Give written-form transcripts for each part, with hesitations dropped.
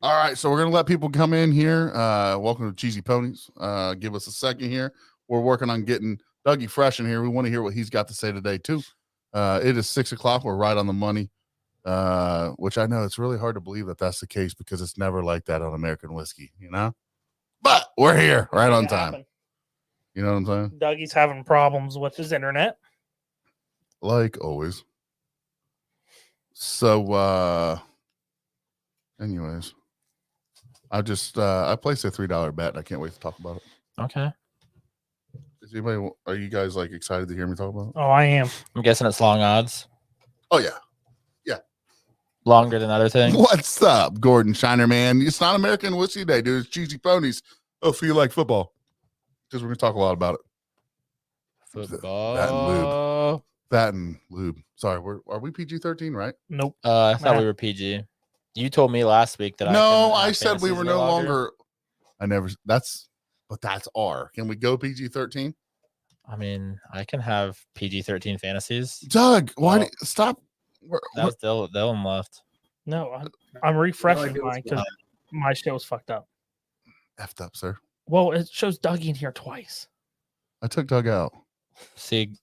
All right, so we're gonna let people come in here. Welcome to Cheesy Ponies. Give us a second here. We're working on getting Dougie Fresh in here. We want to hear what he's got to say today too. It is 6 o'clock. We're right on the money, which I know it's really hard to believe that that's the case because it's never like that on American whiskey, you know. But we're here right on time. Happen. You know what I'm saying? Dougie's having problems with his internet. Like always. So, anyways, I placed a $3 bet. I can't wait to talk about it. Okay. Are you guys like excited to hear me talk about it? Oh, I am. I'm guessing it's long odds. Oh yeah. Longer than other things. What's up, Gordon Shiner, man? It's not American Whiskey Day, dude. It's Cheesy Ponies. Oh, feel like football. Because we're going to talk a lot about it. Football. That and lube. Sorry, are we PG-13, right? Nope. I thought we were PG. You told me last week that I said we were no longer. That's R. Can we go PG-13? I mean, I can have PG-13 fantasies. Doug, why stop? That was Dylan left. No, I'm refreshing mine because my show's fucked up. Effed up, sir. Well, it shows Dougie in here twice. I took Doug out. See,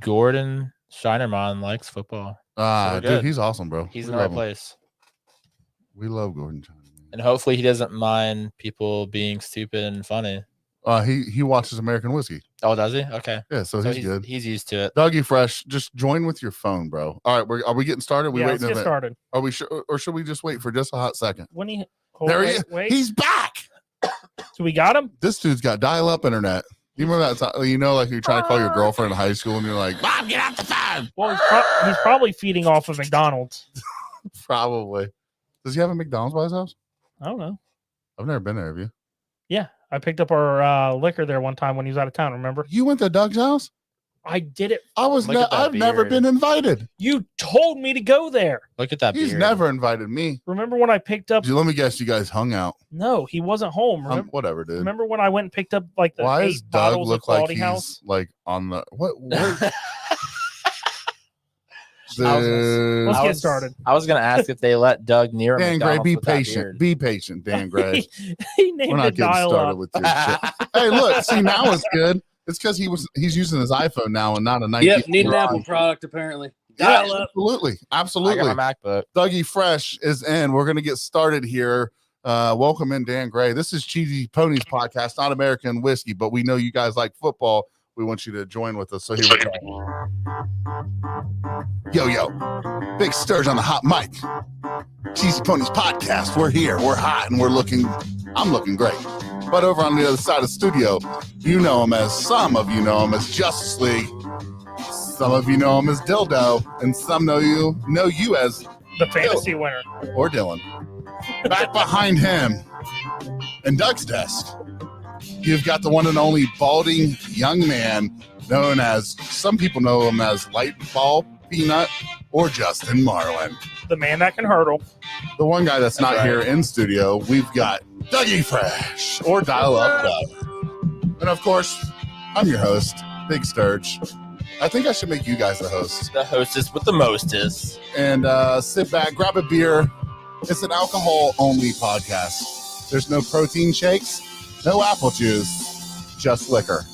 Gordon Shinerman likes football. Dude, he's awesome, bro. He's in the right place. We love Gordon Shinerman. And hopefully he doesn't mind people being stupid and funny. He watches American Whiskey. Oh, does he? Okay. Yeah, so he's good. He's used to it. Dougie Fresh, just join with your phone, bro. All right, are we getting started? Let's get started. Are we sure, or should we just wait for just a hot second? Wait. He's back. So we got him. This dude's got dial-up internet. You remember that time? You know, like you're trying to call your girlfriend in high school, and you're like, "Mom, get out the phone." Well, he's probably feeding off of McDonald's. Probably. Does he have a McDonald's by his house? I don't know. I've never been there. Have you? Yeah, I picked up our liquor there one time when he was out of town. Remember? You went to Doug's house? I did it. I've never been invited. You told me to go there. Look at that. He's beard. never invited me. Remember when I picked up? Let me guess. You guys hung out. No, he wasn't home. Whatever, dude. Remember when I went and picked up like the Why 8 does Doug bottles look of Quality like he's House? like on the what? Let's get started. I was going to ask if they let Doug near Dan Gray, McDonald's be with that patient. beard. Be patient, Dan Gray. He named We're not it getting dial started up. with your shit. Hey, look, see now it's good. It's because he's using his iPhone now and not a 19. Yep, need an Apple product apparently. Yeah, Dial up. absolutely. I got my MacBook. Dougie Fresh is in. We're gonna get started here. Welcome in, Dan Gray. This is Cheesy Ponies podcast, not American Whiskey, but we know you guys like football. We want you to join with us. So here we go. Yo, big Sturge on the hot mic. Cheesy Ponies podcast. We're here. We're hot, and I'm looking great. But over on the other side of the studio, some of you know him as Justice League. Some of you know him as Dildo, and some know you as The fantasy winner. or Dylan. Back behind him, in Doug's desk, you've got the one and only balding young man known as, some people know him as Lightball Peanut or Justin Marlin. The man that can hurdle. The one guy that's not here in studio, we've got Dougie Fresh or Dial Up Doug. And of course, I'm your host, Big Sturge. I think I should make you guys the host. The hostess with the mostest. And sit back, grab a beer. It's an alcohol-only podcast. There's no protein shakes, no apple juice, just liquor.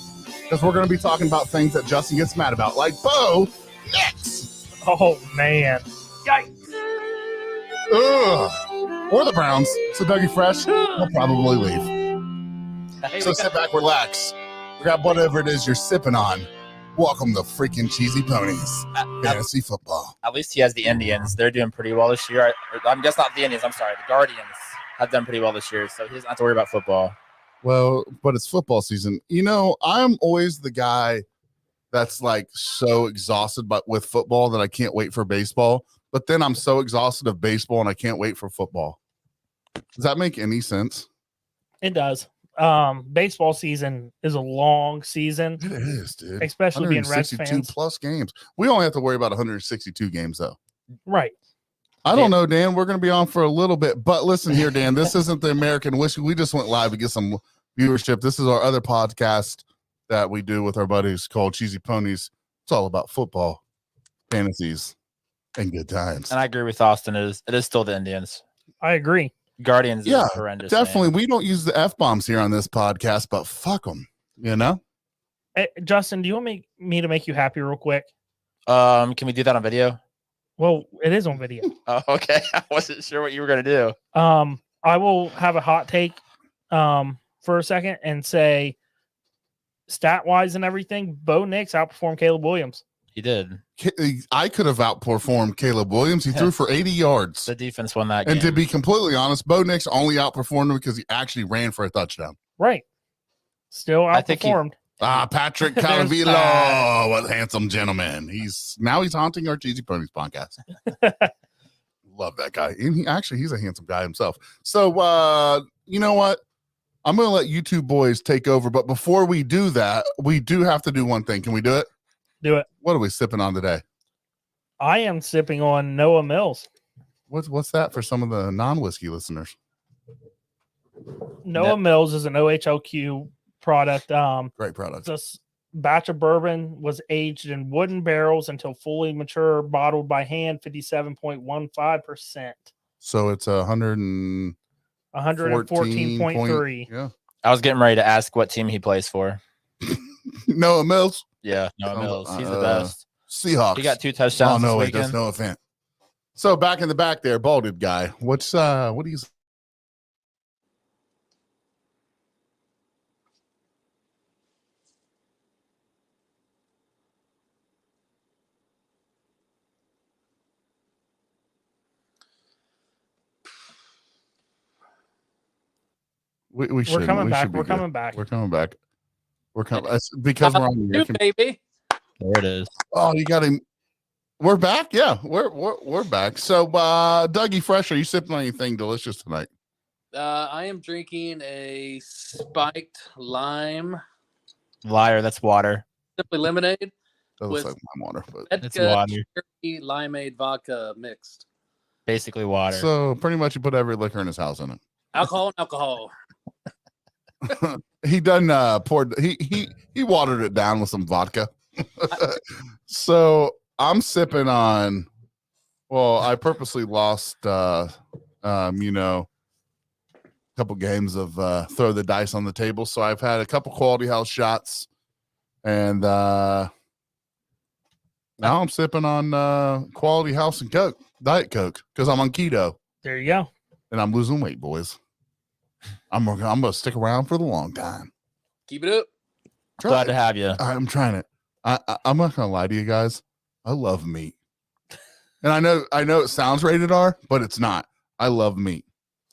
Because we're going to be talking about things that Justin gets mad about, like Bo Nix. Oh, man. Yikes. Ugh. Or the Browns. So Dougie Fresh will probably leave. So sit back, relax. Grab whatever it is you're sipping on. Welcome to freaking Cheesy Ponies Fantasy Football. At least he has the Indians. They're doing pretty well this year. I'm guessing not the Indians. I'm sorry. The Guardians have done pretty well this year, so he doesn't have to worry about football. Well, but it's football season. I'm always the guy that's like so exhausted with football that I can't wait for baseball. But then I'm so exhausted of baseball and I can't wait for football. Does that make any sense? It does. Baseball season is a long season. It is, dude. Especially being Reds fans. Plus games. We only have to worry about 162 games, though. Right. I don't know, Dan. We're going to be on for a little bit. But listen here, Dan. This isn't the American Whiskey. We just went live to get some viewership. This is our other podcast that we do with our buddies called Cheesy Ponies. It's all about football, fantasies, and good times. And I agree with Austin. It is still the Indians. I agree. Guardians Yeah, is horrendous. definitely. Man. We don't use the F-bombs here on this podcast, but fuck them, you know? Hey, Justin, do you want me to make you happy real quick? Can we do that on video? Well, it is on video. Oh, okay. I wasn't sure what you were gonna do. I will have a hot take for a second and say stat wise and everything, Bo Nix outperformed Caleb Williams. He did. I could have outperformed Caleb Williams. He threw for 80 yards. The defense won that game. And to be completely honest, Bo Nix only outperformed him because he actually ran for a touchdown. Right. Still I think outperformed. Patrick There's Calavilo, that. what a handsome gentleman. He's haunting our Cheesy Ponies podcast. Love that guy. And he's a handsome guy himself. So you know what? I'm gonna let you two boys take over. But before we do that, we do have to do one thing. Can we do it? Do it. What are we sipping on today? I am sipping on Noah Mills. What's that for some of the non-whiskey listeners? Noah Mills is an OHLQ product. Great product. This batch of bourbon was aged in wooden barrels until fully mature, bottled by hand, 57.15%. So it's 114.3. Yeah. I was getting ready to ask what team he plays for. Noah Mills. Yeah, Noah Mills. He's the best. Seahawks. He got 2 touchdowns. Oh no, this wait, that's weekend. Noah Fant. So back in the back there, balded guy. What do you? We should. We're coming we back. should be We're good. coming back. We're coming back. We're coming. It's because we're on You, the. baby. There it is. Oh, you got him. We're back. Yeah, we're back. So, Dougie Fresh, are you sipping on anything delicious tonight? I am drinking a spiked lime, Liar, that's water. simply lemonade, That looks With- like my water, but It's vodka, water. cherry, limeade vodka mixed. Basically water. so pretty much you put every liquor in his house in it. Alcohol and alcohol. He done poured he watered it down with some vodka. So I'm sipping on, well, I purposely lost a couple games of throw the dice on the table. So I've had a couple quality house shots, and now I'm sipping on quality house and Coke, Diet Coke, because I'm on keto There you go. and I'm losing weight, boys. I'm gonna stick around for the long time. Keep it up. Glad to have you. I'm trying it. I'm not gonna lie to you guys. I love meat, and I know it sounds rated R, but it's not. I love meat.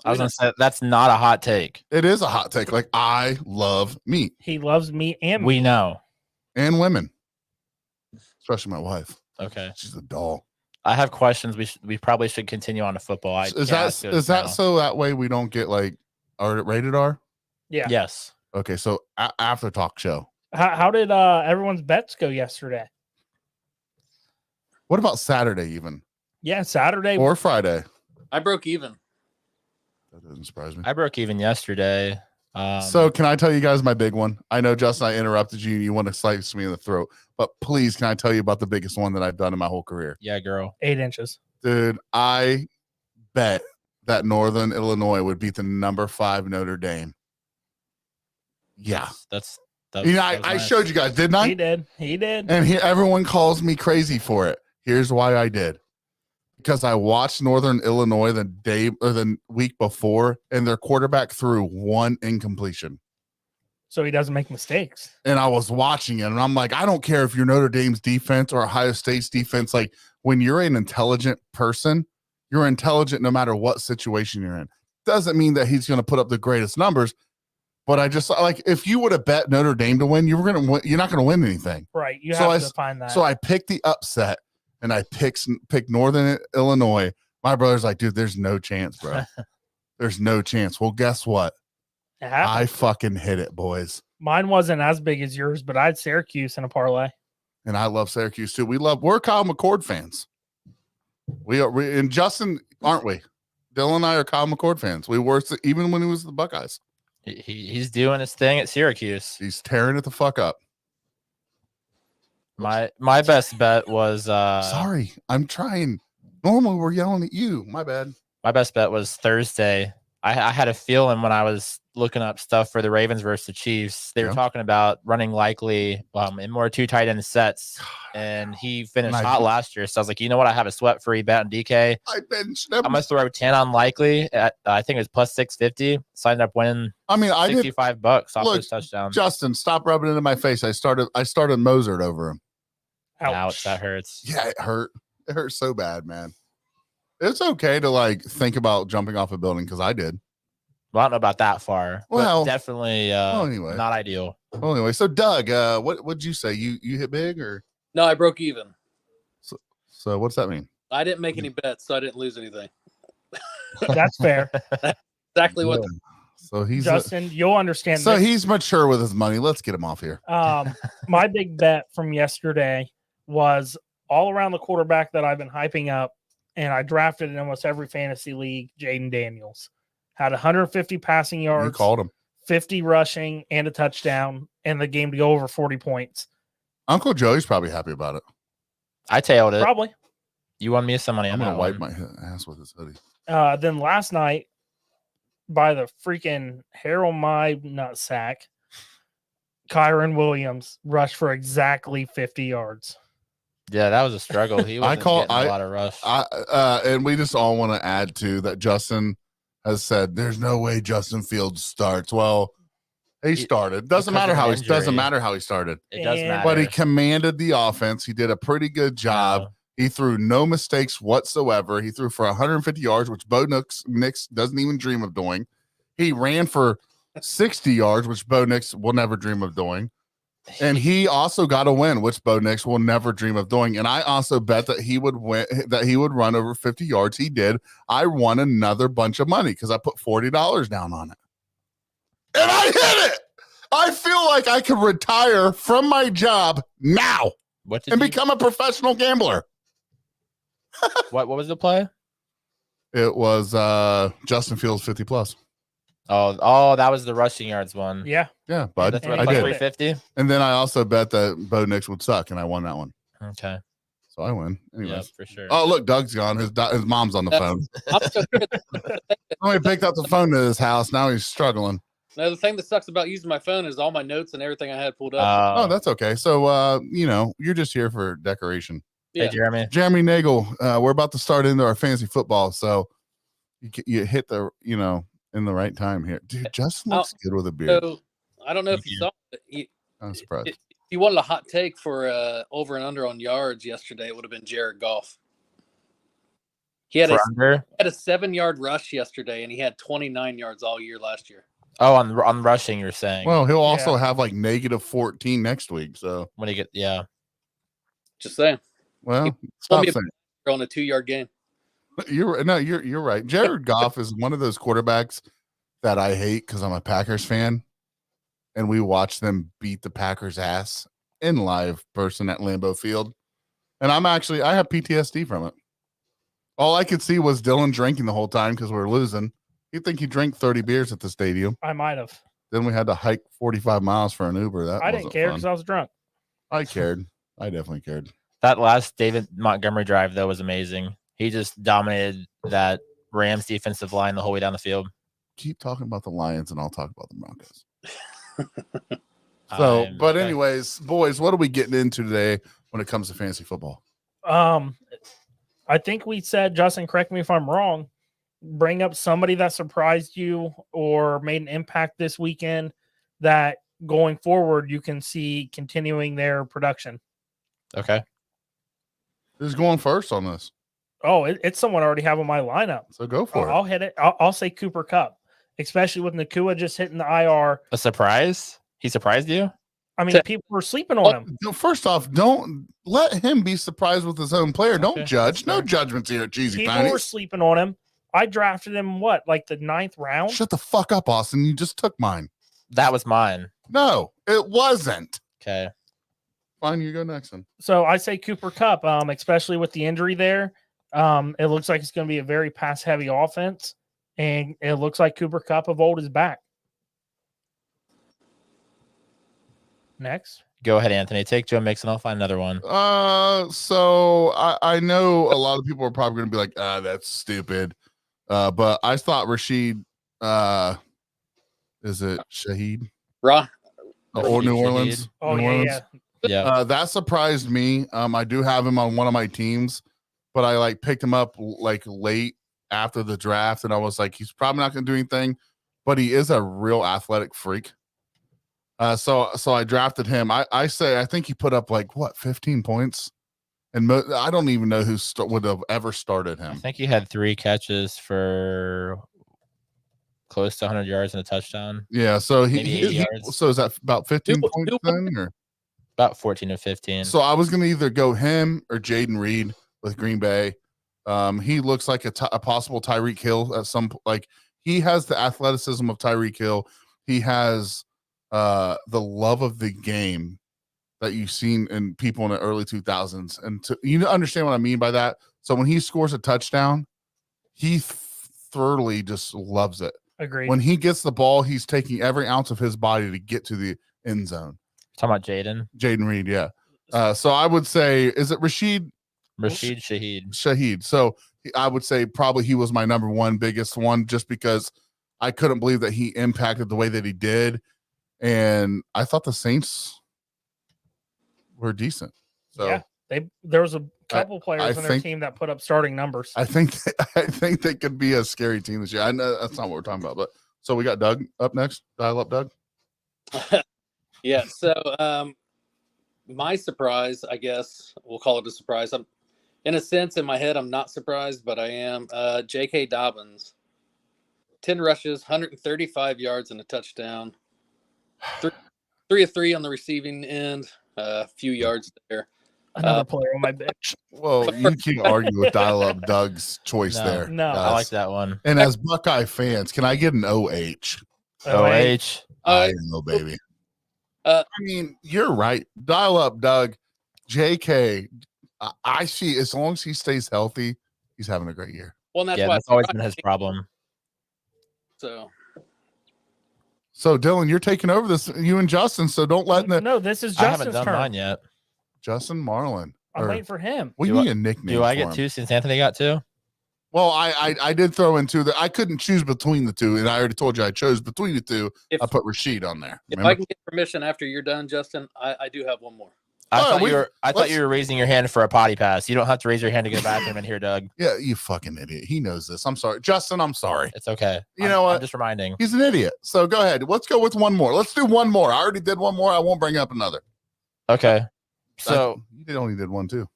I was gonna say that's not a hot take. It is a hot take. Like, I love meat He loves meat and We know. and women, especially my wife. Okay. She's a doll. I have questions. We probably should continue on to football. Is that so that way we don't get like rated R? yeah. Yes. Okay, so after talk show. How did everyone's bets go yesterday? What about Saturday even Yeah, Saturday. or Friday? I broke even. That doesn't surprise me. I broke even yesterday. So can I tell you guys my big one? I know, Justin, I interrupted you and you want to slice me in the throat, but please, can I tell you about the biggest one that I've done in my whole career? yeah, girl. 8 inches. Dude, I bet that Northern Illinois would beat the number 5 Notre Dame. Yeah. That's You know, I nice. showed you guys, didn't I? He did. He did. And everyone calls me crazy for it. Here's why I did. Because I watched Northern Illinois the day or the week before, and their quarterback threw one incompletion. So he doesn't make mistakes. And I was watching it, and I'm like, I don't care if you're Notre Dame's defense or Ohio State's defense. Like, when you're an intelligent person, you're intelligent no matter what situation you're in. Doesn't mean that he's going to put up the greatest numbers, but I just like, if you would have bet Notre Dame to win, you're not going to win anything. Right. You So have to find that. So I picked the upset, and I picked Northern Illinois. My brother's like, dude, there's no chance, bro. There's no chance. Well, guess what? It happened. I fucking hit it, boys. Mine wasn't as big as yours, but I had Syracuse in a parlay. And I love Syracuse too. We're Kyle McCord fans. We and Justin, aren't we? Dylan and I are Kyle McCord fans. We were even when he was the Buckeyes. He's doing his thing at Syracuse. He's tearing it the fuck up. My best bet was Sorry, I'm trying. Normally we're yelling at you. My bad. my best bet was Thursday. I had a feeling when I was looking up stuff for the Ravens versus the Chiefs, they were Yeah. talking about running likely in more 2 tight end sets, and he finished And I- hot last year. So I was like, you know what? I have a sweat-free bet on DK. I benched him. I'm gonna throw 10 on likely at I think it was plus 650. Signed up winning. I mean, I did. $65 off Look, this touchdown. Justin, stop rubbing it in my face. I started Mozart over him. Ouch, that hurts. Yeah, it hurt. It hurt so bad, man. It's okay to like think about jumping off a building because I did. Well, I don't know about that far. Well, but definitely anyway. not ideal. Well, anyway, so Doug, what'd you say? You hit big or No, I broke even. so? What's that mean? I didn't make any bets, so I didn't lose anything. That's fair. Exactly what. Yeah. So he's Justin, you'll understand. so this. he's mature with his money. Let's get him off here. My big bet from yesterday was all around the quarterback that I've been hyping up, and I drafted in almost every fantasy league. Jaden Daniels had 150 passing You yards, called him. 50 rushing, and a touchdown, and the game to go over 40 points. Uncle Joey's probably happy about it. I tailed it. Probably. You won me some money. I'm on gonna that wipe one. my ass with his hoodie. Then last night, by the freaking hair on my nutsack, Kyron Williams rushed for exactly 50 yards. Yeah, that was a struggle. He was getting a lot of rush. And we just all want to add to that. Justin has said there's no way Justin Fields starts. Well, he started. Doesn't because matter of how an he doesn't injury. matter how he started. It does And- matter. But he commanded the offense. He did a pretty good job. No. He threw no mistakes whatsoever. He threw for 150 yards, which Bo Nix doesn't even dream of doing. He ran for 60 yards, which Bo Nix will never dream of doing. And he also got a win, which Bo Nix will never dream of doing. And I also bet that he would win, that he would run over 50 yards. He did. I won another bunch of money because I put $40 down on it. And I hit it. I feel like I could retire from my job now What did and you, become a professional gambler. what was the play? It was Justin Fields 50 plus. Oh, that was the rushing yards one. Yeah. Yeah, bud. That's And right. he I Plus did. 350. And then I also bet that Bo Nix would suck, and I won that one. Okay. So I win. Yeah, Anyways. for sure. Oh, look, Doug's gone. His mom's on the phone. I'm so good. Somebody picked up the phone to his house. Now he's struggling. No, the thing that sucks about using my phone is all my notes and everything I had pulled up. Oh, that's okay. So, you're just here for decoration. Hey, yeah. Jeremy. Jeremy Nagel, we're about to start into our fantasy football. So you hit the, in the right time here. Dude, Justin looks good with a beard. So I don't know if you saw it. I'm surprised. If you wanted a hot take for over and under on yards yesterday, it would have been Jared Goff. He had For a under? 7-yard rush yesterday, and he had 29 yards all year last year. Oh, on rushing, you're saying. Well, he'll also have like negative 14 next week. So, when he Just saying, well, stop me- saying. on a 2-yard game. You're right. Jared Goff is one of those quarterbacks that I hate because I'm a Packers fan, and we watch them beat the Packers' ass in live person at Lambeau Field, and I have PTSD from it. All I could see was Dylan drinking the whole time because we were losing. You'd think he drank 30 beers at the stadium. I might have. Then we had to hike 45 miles for an Uber. That I didn't wasn't care fun. because I was drunk. I cared. I definitely cared. That last David Montgomery drive, though, was amazing. He just dominated that Rams defensive line the whole way down the field. Keep talking about the Lions, and I'll talk about the Broncos. So, but Okay. anyways, boys, what are we getting into today when it comes to fantasy football? I think we said, Justin, correct me if I'm wrong, bring up somebody that surprised you or made an impact this weekend that going forward you can see continuing their production. Okay. Who's going first on this? Oh, it's someone I already have on my lineup. So go for it. I'll hit it. I'll say Cooper Cup, especially with Nakua just hitting the IR. A surprise? He surprised you? I mean, people were sleeping on him. No, first off, don't let him be surprised with his own player. Don't Okay, judge. that's No fair. judgments here at Cheesy People were Ponies. sleeping on him. I drafted him, like the 9th round? Shut the fuck up, Austin. You just took mine. That was mine. No, it wasn't. Okay. Fine, you go next then. So I say Cooper Cup, especially with the injury there. It looks like it's going to be a very pass-heavy offense, and it looks like Cooper Cup of old is back. Next. Go ahead, Anthony. Take Joe Mixon. I'll find another one. So I know a lot of people are probably going to be like, that's stupid. But I thought Rashid Is it Shaheed Ra- or New Shaheed. Orleans? Oh New yeah, Orleans? yeah. Yeah. That surprised me. I do have him on one of my teams, but I like picked him up like late after the draft, and I was like, he's probably not going to do anything, but he is a real athletic freak. So I drafted him. I think he put up like 15 points, and I don't even know who would have ever started I him. think he had 3 catches for close to 100 yards and a touchdown. Yeah, so Maybe 80 yards. so is that about 15 Who- points who- then, or? About 14 or 15. So I was going to either go him or Jaden Reed with Green Bay. He looks like a possible Tyreek Hill at some like he has the athleticism of Tyreek Hill. He has the love of the game that you've seen in people in the early 2000s, and you understand what I mean by that. So when he scores a touchdown, he thoroughly just loves it. Agreed. When he gets the ball, he's taking every ounce of his body to get to the end zone. Talking about Jaden Reed, yeah. So I would say, is it Rashid Shaheed. Shaheed? So I would say probably he was my number one biggest one, just because I couldn't believe that he impacted the way that he did, and I thought the Saints were decent. So yeah, there was a couple players on their team that put up starting numbers. I think they could be a scary team this year. I know that's not what we're talking about, but so we got Doug up next. Dial up, Doug. Yeah. So, my surprise, I guess we'll call it a surprise. I'm, in a sense, in my head, I'm not surprised, but I am. J.K. Dobbins, 10 rushes, 135 yards and a touchdown. 3 of 3 on the receiving end. A few yards there. Another player on my bench. Well, you can't argue with dial up Doug's choice No. there. No. I like that one. And as Buckeye fans, can I get an OH? OH. I know, baby. I mean, you're right. Dial up Doug. JK, I see, as long as he stays healthy, he's having a great year. Well, and that's Yeah, why that's always been his problem. So, Dylan, you're taking over this, you and Justin, so don't let No, this is I haven't Justin's done turn. mine yet. Justin Marlin. I'm waiting for him. We Do need I- a nickname. Do I for get him. 2 since Anthony got 2? Well, I did throw in 2 that I couldn't choose between the 2, and I already told you I chose between the 2. if, I put Rashid on there. if Remember? I can get permission after you're done, Justin, I do have one more. I All thought right, I thought let's- you were raising your hand for a potty pass. You don't have to raise your hand to go to the bathroom in here, Doug. Yeah, you fucking idiot. He knows this. I'm sorry. Justin, I'm sorry. It's okay. You know what? I'm just reminding. He's an idiot. So go ahead. Let's go with one more. Let's do one more. I already did one more. I won't bring up another. Okay. So You only did one too.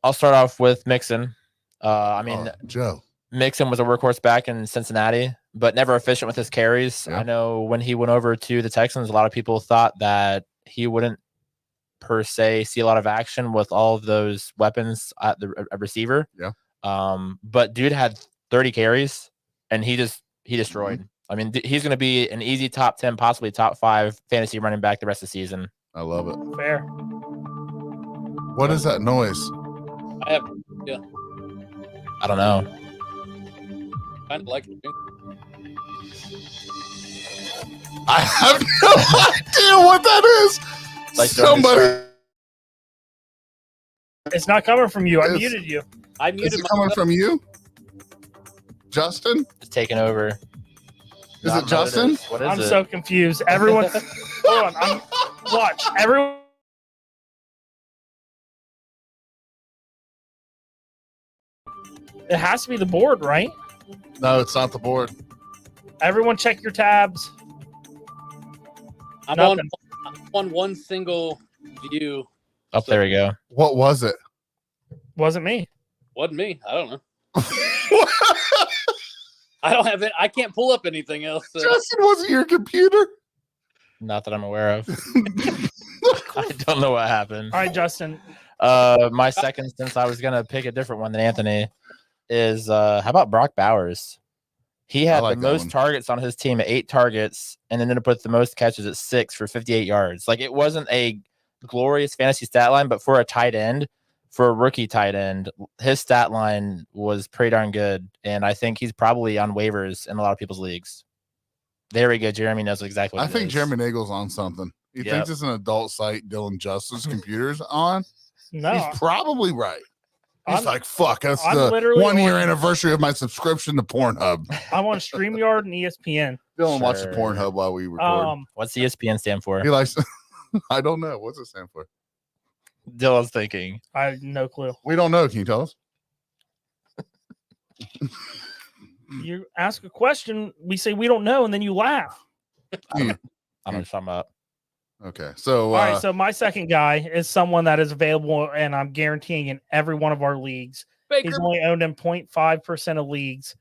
I'll start off with Mixon. I mean, Joe. Mixon was a workhorse back in Cincinnati, but never efficient with his carries. Yeah. I know when he went over to the Texans, a lot of people thought that he wouldn't per se see a lot of action with all of those weapons at the receiver. Yeah. But dude had 30 carries and he destroyed. Mm-hmm. I mean, he's going to be an easy top 10, possibly top 5 fantasy running back the rest of the season. I love it. Fair. What is that noise? I have I don't know. kind of like it. I have no idea what that is. Like Somebody. It's not coming from you. I It's- muted you. I Is muted it coming myself. from you? Justin? It's taking over. Is I don't it know Justin? is. What is I'm it? so confused. Everyone, hold on. Watch. Everyone. It has to be the board, right? No, it's not the board. Everyone, check your tabs. I'm Nothing. on one single view. Oh, there we go. What was it? Wasn't me. Wasn't me. I don't know. I don't have it. I can't pull up anything else. So. Justin, was it your computer? Not that I'm aware of. I don't know what happened. All right, Justin. My second, since I was gonna pick a different one than Anthony, is how about Brock Bowers? He had like the that most one. targets on his team at 8 targets, and ended up with the most catches at 6 for 58 yards. Like, it wasn't a glorious fantasy stat line, but for a tight end, for a rookie tight end, his stat line was pretty darn good. And I think he's probably on waivers in a lot of people's leagues. There we go. Jeremy knows exactly what I it think is. Jeremy Nagel's on something. He Yep. thinks it's an adult site Dylan Justin's computer's on. No, He's probably right. He's I'm- like, fuck, that's I'm the literally 1 year on- anniversary of my subscription to Pornhub. I'm on StreamYard and ESPN. Dylan watched the Sure. Pornhub while we record. What's ESPN stand for? He likes, I don't know. What's it stand for? Dylan's thinking. I have no clue. We don't know. Can you tell us? You ask a question, we say we don't know, and then you laugh. I'm not talking about. Okay. So, All right, so my second guy is someone that is available, and I'm guaranteeing in every one of our leagues. He's Baker. only owned in 0.5% of leagues,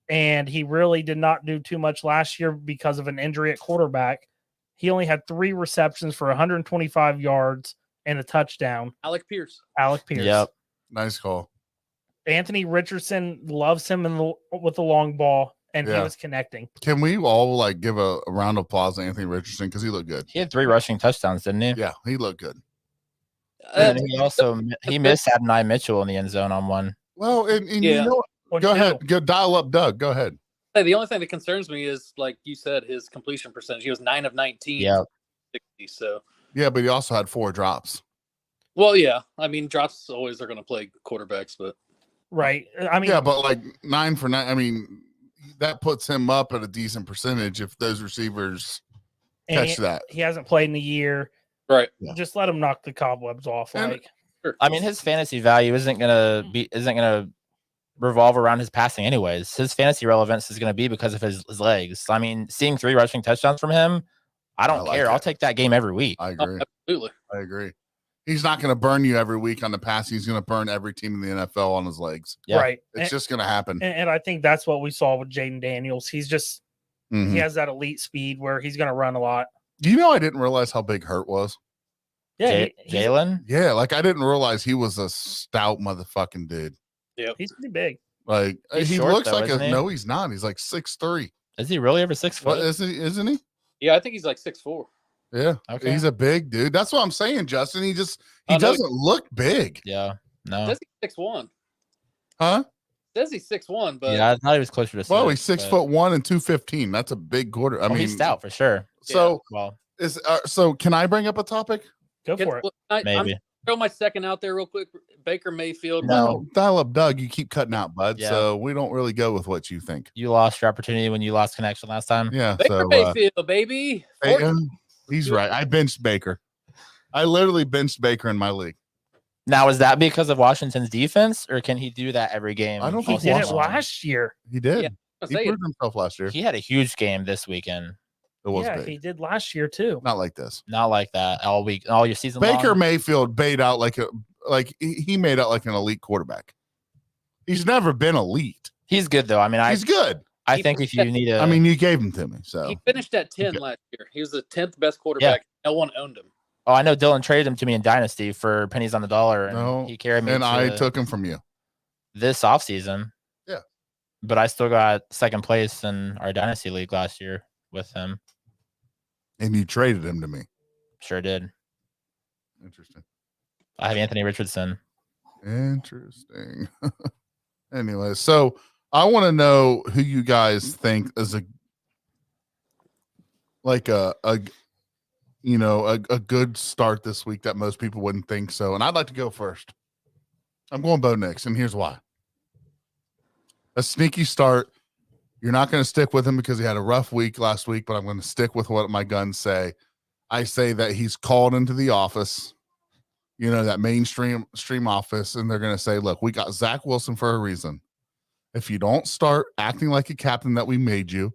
and he really did not do too much last year because of an injury at quarterback. He only had 3 receptions for 125 yards and a touchdown. Alec Pierce. Alec Pierce. Yep. nice call. Anthony Richardson loves him with the long ball, and he Yeah. was connecting. Can we all like give a round of applause to Anthony Richardson because he looked good? He had 3 rushing touchdowns, didn't he? Yeah, he looked good. And then he also he missed Adonai Mitchell in the end zone on one. Well, and Yeah. you know, What'd go you do? ahead, go dial up, Doug. Go ahead. Hey, the only thing that concerns me is, like you said, his completion percentage. He was 9 of 19. Yeah. 60, so, Yeah, but he also had 4 drops. well, yeah. I mean, drops always are going to play quarterbacks, but Right. I mean, Yeah, but like 9 for 9. I mean, that puts him up at a decent percentage if those receivers and catch that. he hasn't played in a year. right. Yeah. Just let him knock the cobwebs off. And- Like, Sure. I mean, his fantasy value isn't gonna revolve around his passing anyways. His fantasy relevance is gonna be because of his legs. I mean, seeing 3 rushing touchdowns from him, I don't I like care. it. I'll take that game every week. I Oh, agree. absolutely. I agree. He's not going to burn you every week on the passing. He's going to burn every team in the NFL on his legs. Yeah. right. It's just going to happen. And I think that's what we saw with Jaden Daniels. He's just, Mhm. he has that elite speed where he's going to run a lot. You know, I didn't realize how big Hurt was. Yeah. He's Jalen, Yeah, like I didn't realize he was a stout motherfucking dude. he's pretty big. Like He's he short, looks though, like a isn't he? no, he's not. He's like 6'3". is he really over 6 What foot? is he? Isn't he? Yeah, I think he's like 6'4". Yeah. Okay. He's a big dude. That's what I'm saying, Justin. He Oh, no, doesn't look big. Yeah. No. Says he's 6'1". Huh? Says he's 6'1", but Yeah, I thought he was closer to. Well, 6, he's 6'1" and 215. That's a big quarter. I mean, he's stout for sure. So Well, so can I bring up a topic? Go for it. I'm maybe. throw my second out there real quick. Baker Mayfield. No. Dial up, Doug. You keep cutting out, bud. Yeah. So we don't really go with what you think. You lost your opportunity when you lost connection last time. Yeah. Baker So Mayfield, baby. he's right. I benched Baker. I literally benched Baker in my league. Now, is that because of Washington's defense, or can he do that every game? I don't He think all did it season long? last year. He did. Yeah, I He say it. proved himself last year. He had a huge game this weekend. It was Yeah, big. he did last year too. Not like this. Not like that all week, all your season. Baker long. Mayfield made out like he made out like an elite quarterback. He's never been elite. He's good though. I mean, He's good. I He think if you need a, I mean, you gave him to me. So He finished at 10 Okay. last year. He was the 10th best quarterback. No one owned him. oh, I know Dylan traded him to me in Dynasty for pennies on the dollar, and No, he carried me. and to I took him from you. this offseason. Yeah. But I still got second place in our Dynasty League last year with him. And you traded him to me. Sure did. Interesting. I have Anthony Richardson. Interesting. Anyway, so I want to know who you guys think is a good start this week that most people wouldn't think so. And I'd like to go first. I'm going Bo Nix, and here's why. A sneaky start. You're not going to stick with him because he had a rough week last week, but I'm going to stick with what my guns say. I say that he's called into the office, that mainstream office, and they're going to say, look, we got Zach Wilson for a reason. If you don't start acting like a captain that we made you,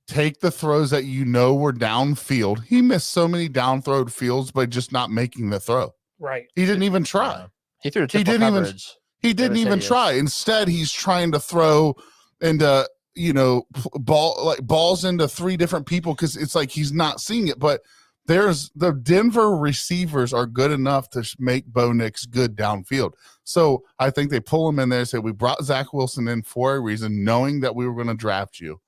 take the throws that were downfield. He missed so many down-throwed fields by just not making the throw. Right. He didn't even try. Yeah. He threw a He triple didn't even- coverage. He didn't even Devastating. try. Instead, he's trying to throw into balls into 3 different people because it's like he's not seeing it. But there's the Denver receivers are good enough to make Bo Nix good downfield. So I think they pull him in there and say, we brought Zach Wilson in for a reason, knowing that we were going to draft you.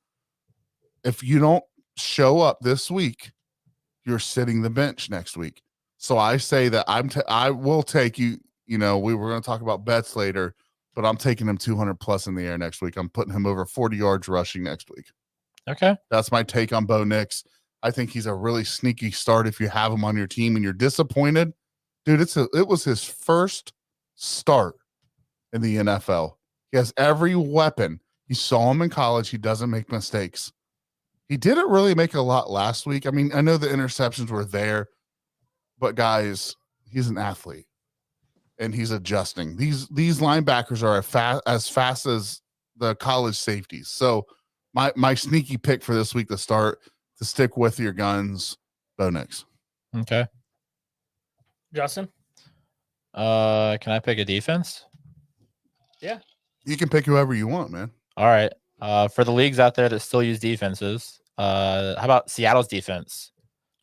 If you don't show up this week, you're sitting the bench next week. So I say that I will take you. We were going to talk about bets later, but I'm taking him 200 plus in the air next week. I'm putting him over 40 yards rushing next week. Okay. That's my take on Bo Nix. I think he's a really sneaky start if you have him on your team and you're disappointed. Dude, it was his first start in the NFL. He has every weapon. You saw him in college. He doesn't make mistakes. He didn't really make a lot last week. I mean, I know the interceptions were there, but guys, he's an athlete and he's adjusting. These linebackers are as fast as the college safeties. So my sneaky pick for this week to start, to stick with your guns, Bo Nix. Okay. Justin? Can I pick a defense? You can pick whoever you want, man. All right. For the leagues out there that still use defenses, how about Seattle's defense?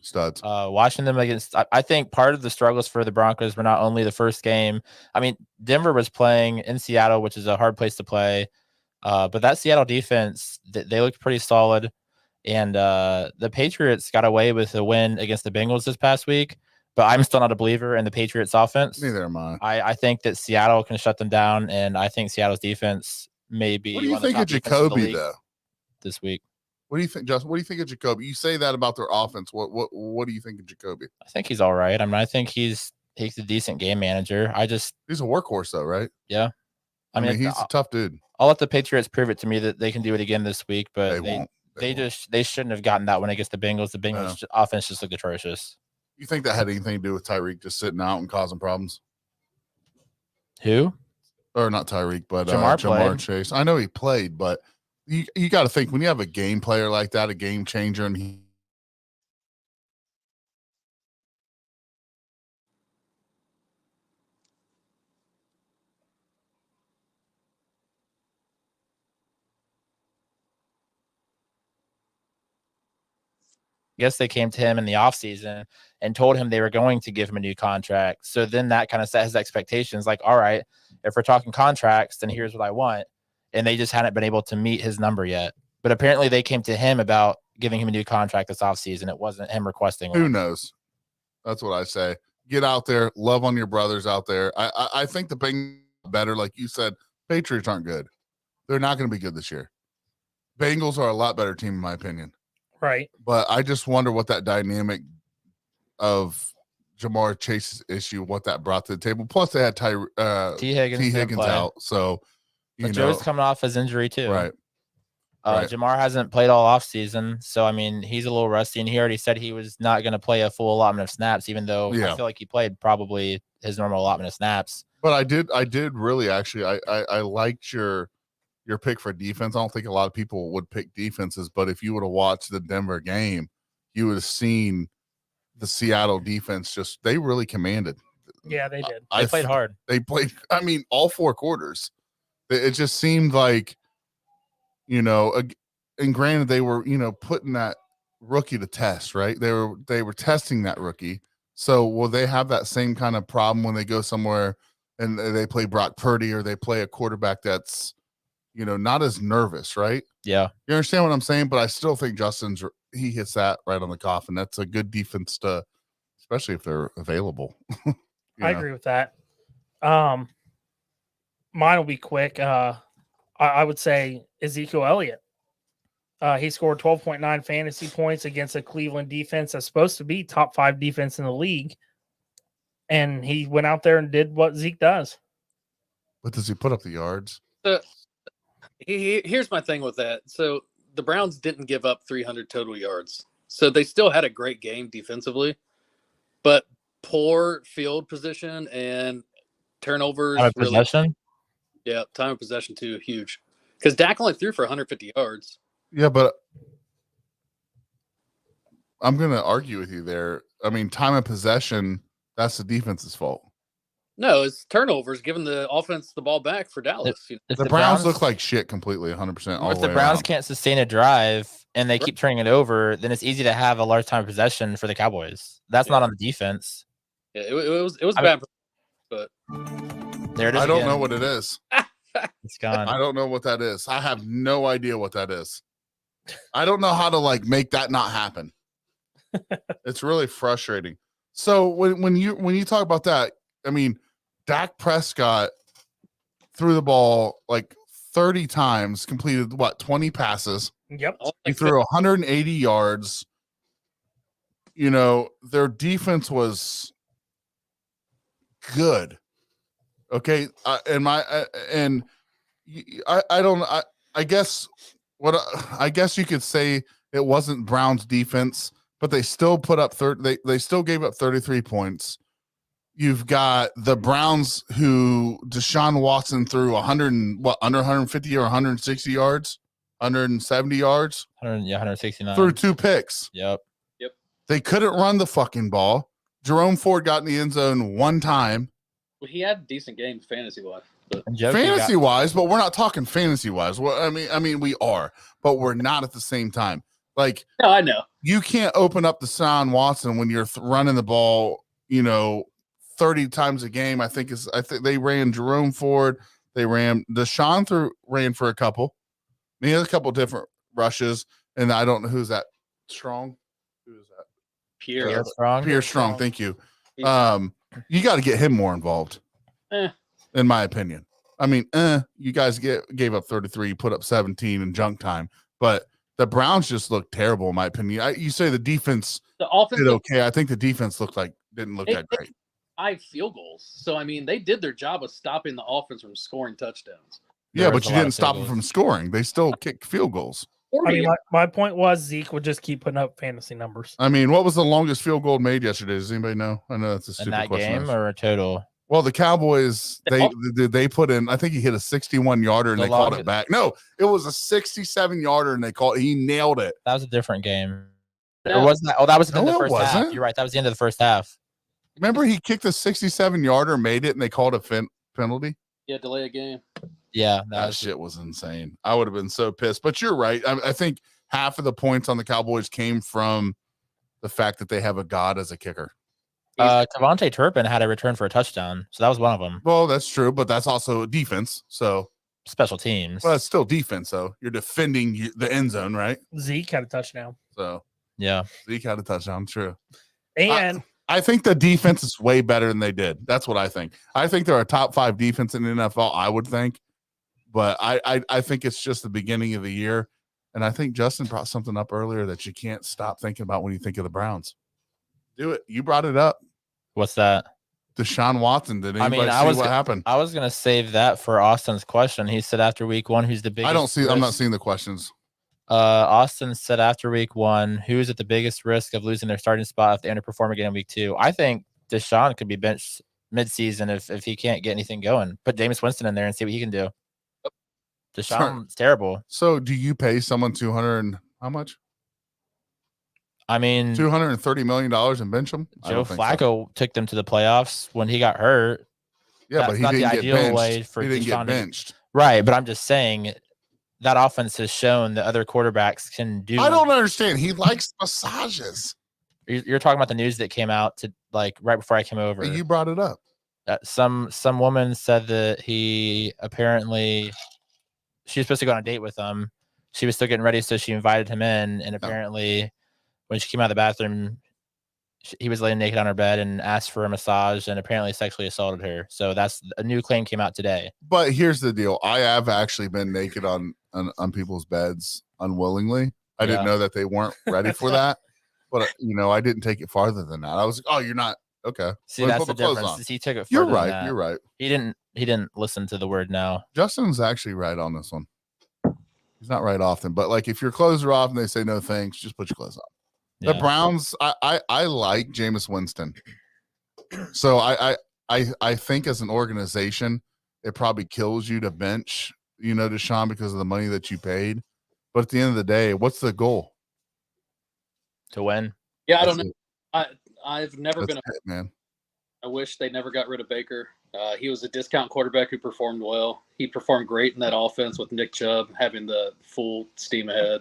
Studs. Watching them against, I think part of the struggles for the Broncos were not only the first game. I mean, Denver was playing in Seattle, which is a hard place to play. But that Seattle defense, they looked pretty solid. And the Patriots got away with a win against the Bengals this past week. But I'm still not a believer in the Patriots offense. Neither am I. I think that Seattle can shut them down. And I think Seattle's defense may be. What do you think of Jacoby, though? This week? What do you think, Justin? What do you think of Jacoby? You say that about their offense. What do you think of Jacoby? I think he's all right. I mean, I think he's a decent game manager. He's a workhorse, though, right? Yeah. I mean, he's a tough dude. I'll let the Patriots prove it to me that they can do it again this week, but They won't. They shouldn't have gotten that one against the Bengals. The Bengals offense just looked atrocious. You think that had anything to do with Tyreek just sitting out and causing problems? Who? Or not Tyreek, but Jamar Jamar Chase. I know he played, but you got to think when you have a game player like that, a game changer, and he. Guess they came to him in the offseason and told him they were going to give him a new contract. So then that kind of set his expectations like, all right, if we're talking contracts, then here's what I want. And they just hadn't been able to meet his number yet. But apparently they came to him about giving him a new contract this offseason. It wasn't him requesting one. Who knows? That's what I say. Get out there, love on your brothers out there. I think the Bengals are better, like you said. Patriots aren't good. They're not going to be good this year. Bengals are a lot better team, in my opinion. Right. But I just wonder what that dynamic of Jamar Chase's issue, what that brought to the table. Plus, they had T. Higgins out. So, but Joe's coming off his injury, too. Right. Right. Jamar hasn't played all offseason. So, I mean, he's a little rusty. And he already said he was not going to play a full allotment of snaps, even though I feel like he played probably his normal allotment of snaps. But I did really actually, I liked your pick for defense. I don't think a lot of people would pick defenses, but if you would have watched the Denver game, you would have seen the Seattle defense they really commanded. Yeah, they did. They played hard. They played, I mean, all 4 quarters. It just seemed like, and granted they were, putting that rookie to test, right? They were testing that rookie. So will they have that same kind of problem when they go somewhere and they play Brock Purdy or they play a quarterback that's, not as nervous, right? Yeah. You understand what I'm saying? But I still think he hits that right on the coffin. That's a good defense especially if they're available. I agree with that. Mine will be quick. I would say Ezekiel Elliott. He scored 12.9 fantasy points against a Cleveland defense that's supposed to be top 5 defense in the league. And he went out there and did what Zeke does. But does he put up the yards? Here's my thing with that. So the Browns didn't give up 300 total yards. So they still had a great game defensively, but poor field position and turnovers. Time of possession? Yeah, time of possession too, huge. Because Dak only threw for 150 yards. Yeah, but I'm going to argue with you there. I mean, time of possession, that's the defense's fault. No, it's turnovers, giving the offense the ball back for Dallas. If the Browns look like shit completely, 100%. If the Browns can't sustain a drive and they keep turning it over, then it's easy to have a large time of possession for the Cowboys. That's not on the defense. Yeah, it was bad, but there it is. I don't know what it is. It's gone. I don't know what that is. I have no idea what that is. I don't know how to make that not happen. It's really frustrating. So when you talk about that, I mean, Dak Prescott threw the ball 30 times, completed 20 passes. Yep. He threw 180 yards. Their defense was good. Okay, I guess I guess you could say it wasn't Brown's defense, but they still put up they still gave up 33 points. You've got the Browns who Deshaun Watson threw under 150 or 160 yards, 170 yards, 169 threw 2 picks. Yep. They couldn't run the fucking ball. Jerome Ford got in the end zone 1 time. Well, he had a decent game fantasy wise, but Fantasy wise, but we're not talking fantasy wise. Well, I mean, we are, but we're not at the same time. Like, no, I know you can't open up the Deshaun Watson when you're running the ball, 30 times a game. I think they ran Jerome Ford. They ran Deshaun ran for a couple. He had a couple different rushes, and I don't know who's that. Strong. Who is that? Pierre Strong. Pierre Strong. Thank you. You got to get him more involved. In my opinion. I mean, you guys gave up 33, you put up 17 in junk time, but the Browns just looked terrible in my opinion. You say the defense the offense did okay. I think the defense didn't look that great. 5 field goals. So I mean, they did their job of stopping the offense from scoring touchdowns. Yeah, but you didn't stop them from scoring. They still kicked field goals. I mean, my point was Zeke would just keep putting up fantasy numbers. I mean, what was the longest field goal made yesterday? Does anybody know? I know that's a stupid question. In that game or a total? Well, the Cowboys, they put in, I think he hit a 61-yarder and they called it back. No, it was a 67-yarder and he nailed it. That was a different game. No. Or wasn't that? Oh, that was the end of the it first half. wasn't. You're right. That was the end of the first half. Remember, he kicked a 67-yarder, made it, and they called a penalty? Yeah, delay a game. Yeah. That shit was insane. I would have been so pissed. But you're right. I think half of the points on the Cowboys came from the fact that they have a god as a kicker. Devontae Turpin had a return for a touchdown, so that was one of them. Well, that's true, but that's also defense. So special teams. Well, it's still defense, though. You're defending the end zone, right? Zeke had a touchdown. So yeah, Zeke had a touchdown. True. And I think the defense is way better than they did. That's what I think. I think they're a top 5 defense in the NFL. I would think, but I think it's just the beginning of the year. And I think Justin brought something up earlier that you can't stop thinking about when you think of the Browns. Do it. You brought it up. What's that? Deshaun Watson. Did anybody see what happened? I was going to save that for Austin's question. He said after week 1, who's the biggest I'm not seeing the questions. Austin said after week 1, who is at the biggest risk of losing their starting spot if they underperform again in week 2? I think Deshaun could be benched midseason if he can't get anything going. Put Jameis Winston in there and see what he can do. Deshaun's terrible. So do you pay someone 200 and how much? I mean, $230 million and bench him? Joe Flacco took them to the playoffs when he got hurt. Yeah, but he didn't get benched. He didn't get benched. Right, but I'm just saying that offense has shown that other quarterbacks can do. I don't understand. He likes massages. You're talking about the news that came out to right before I came over. You brought it up. Some woman said that he apparently she was supposed to go on a date with him. She was still getting ready, so she invited him in, and apparently when she came out of the bathroom, he was laying naked on her bed and asked for a massage and apparently sexually assaulted her. So that's a new claim came out today. But here's the deal. I have actually been naked on people's beds unwillingly. I didn't know that they weren't ready for that. But, I didn't take it farther than that. I was like, oh, you're not. Okay. See, that's the difference. He took it further You're right. than that. You're right. He didn't listen to the word no. Justin's actually right on this one. He's not right often. But, if your clothes are off and they say no thanks, just put your clothes on. The Browns, I like Jameis Winston. So I think as an organization, it probably kills you to bench, Deshaun because of the money that you paid. But at the end of the day, what's the goal? To win. Yeah, I don't know. I've never been a man. I wish they never got rid of Baker. He was a discount quarterback who performed well. He performed great in that offense with Nick Chubb having the full steam ahead.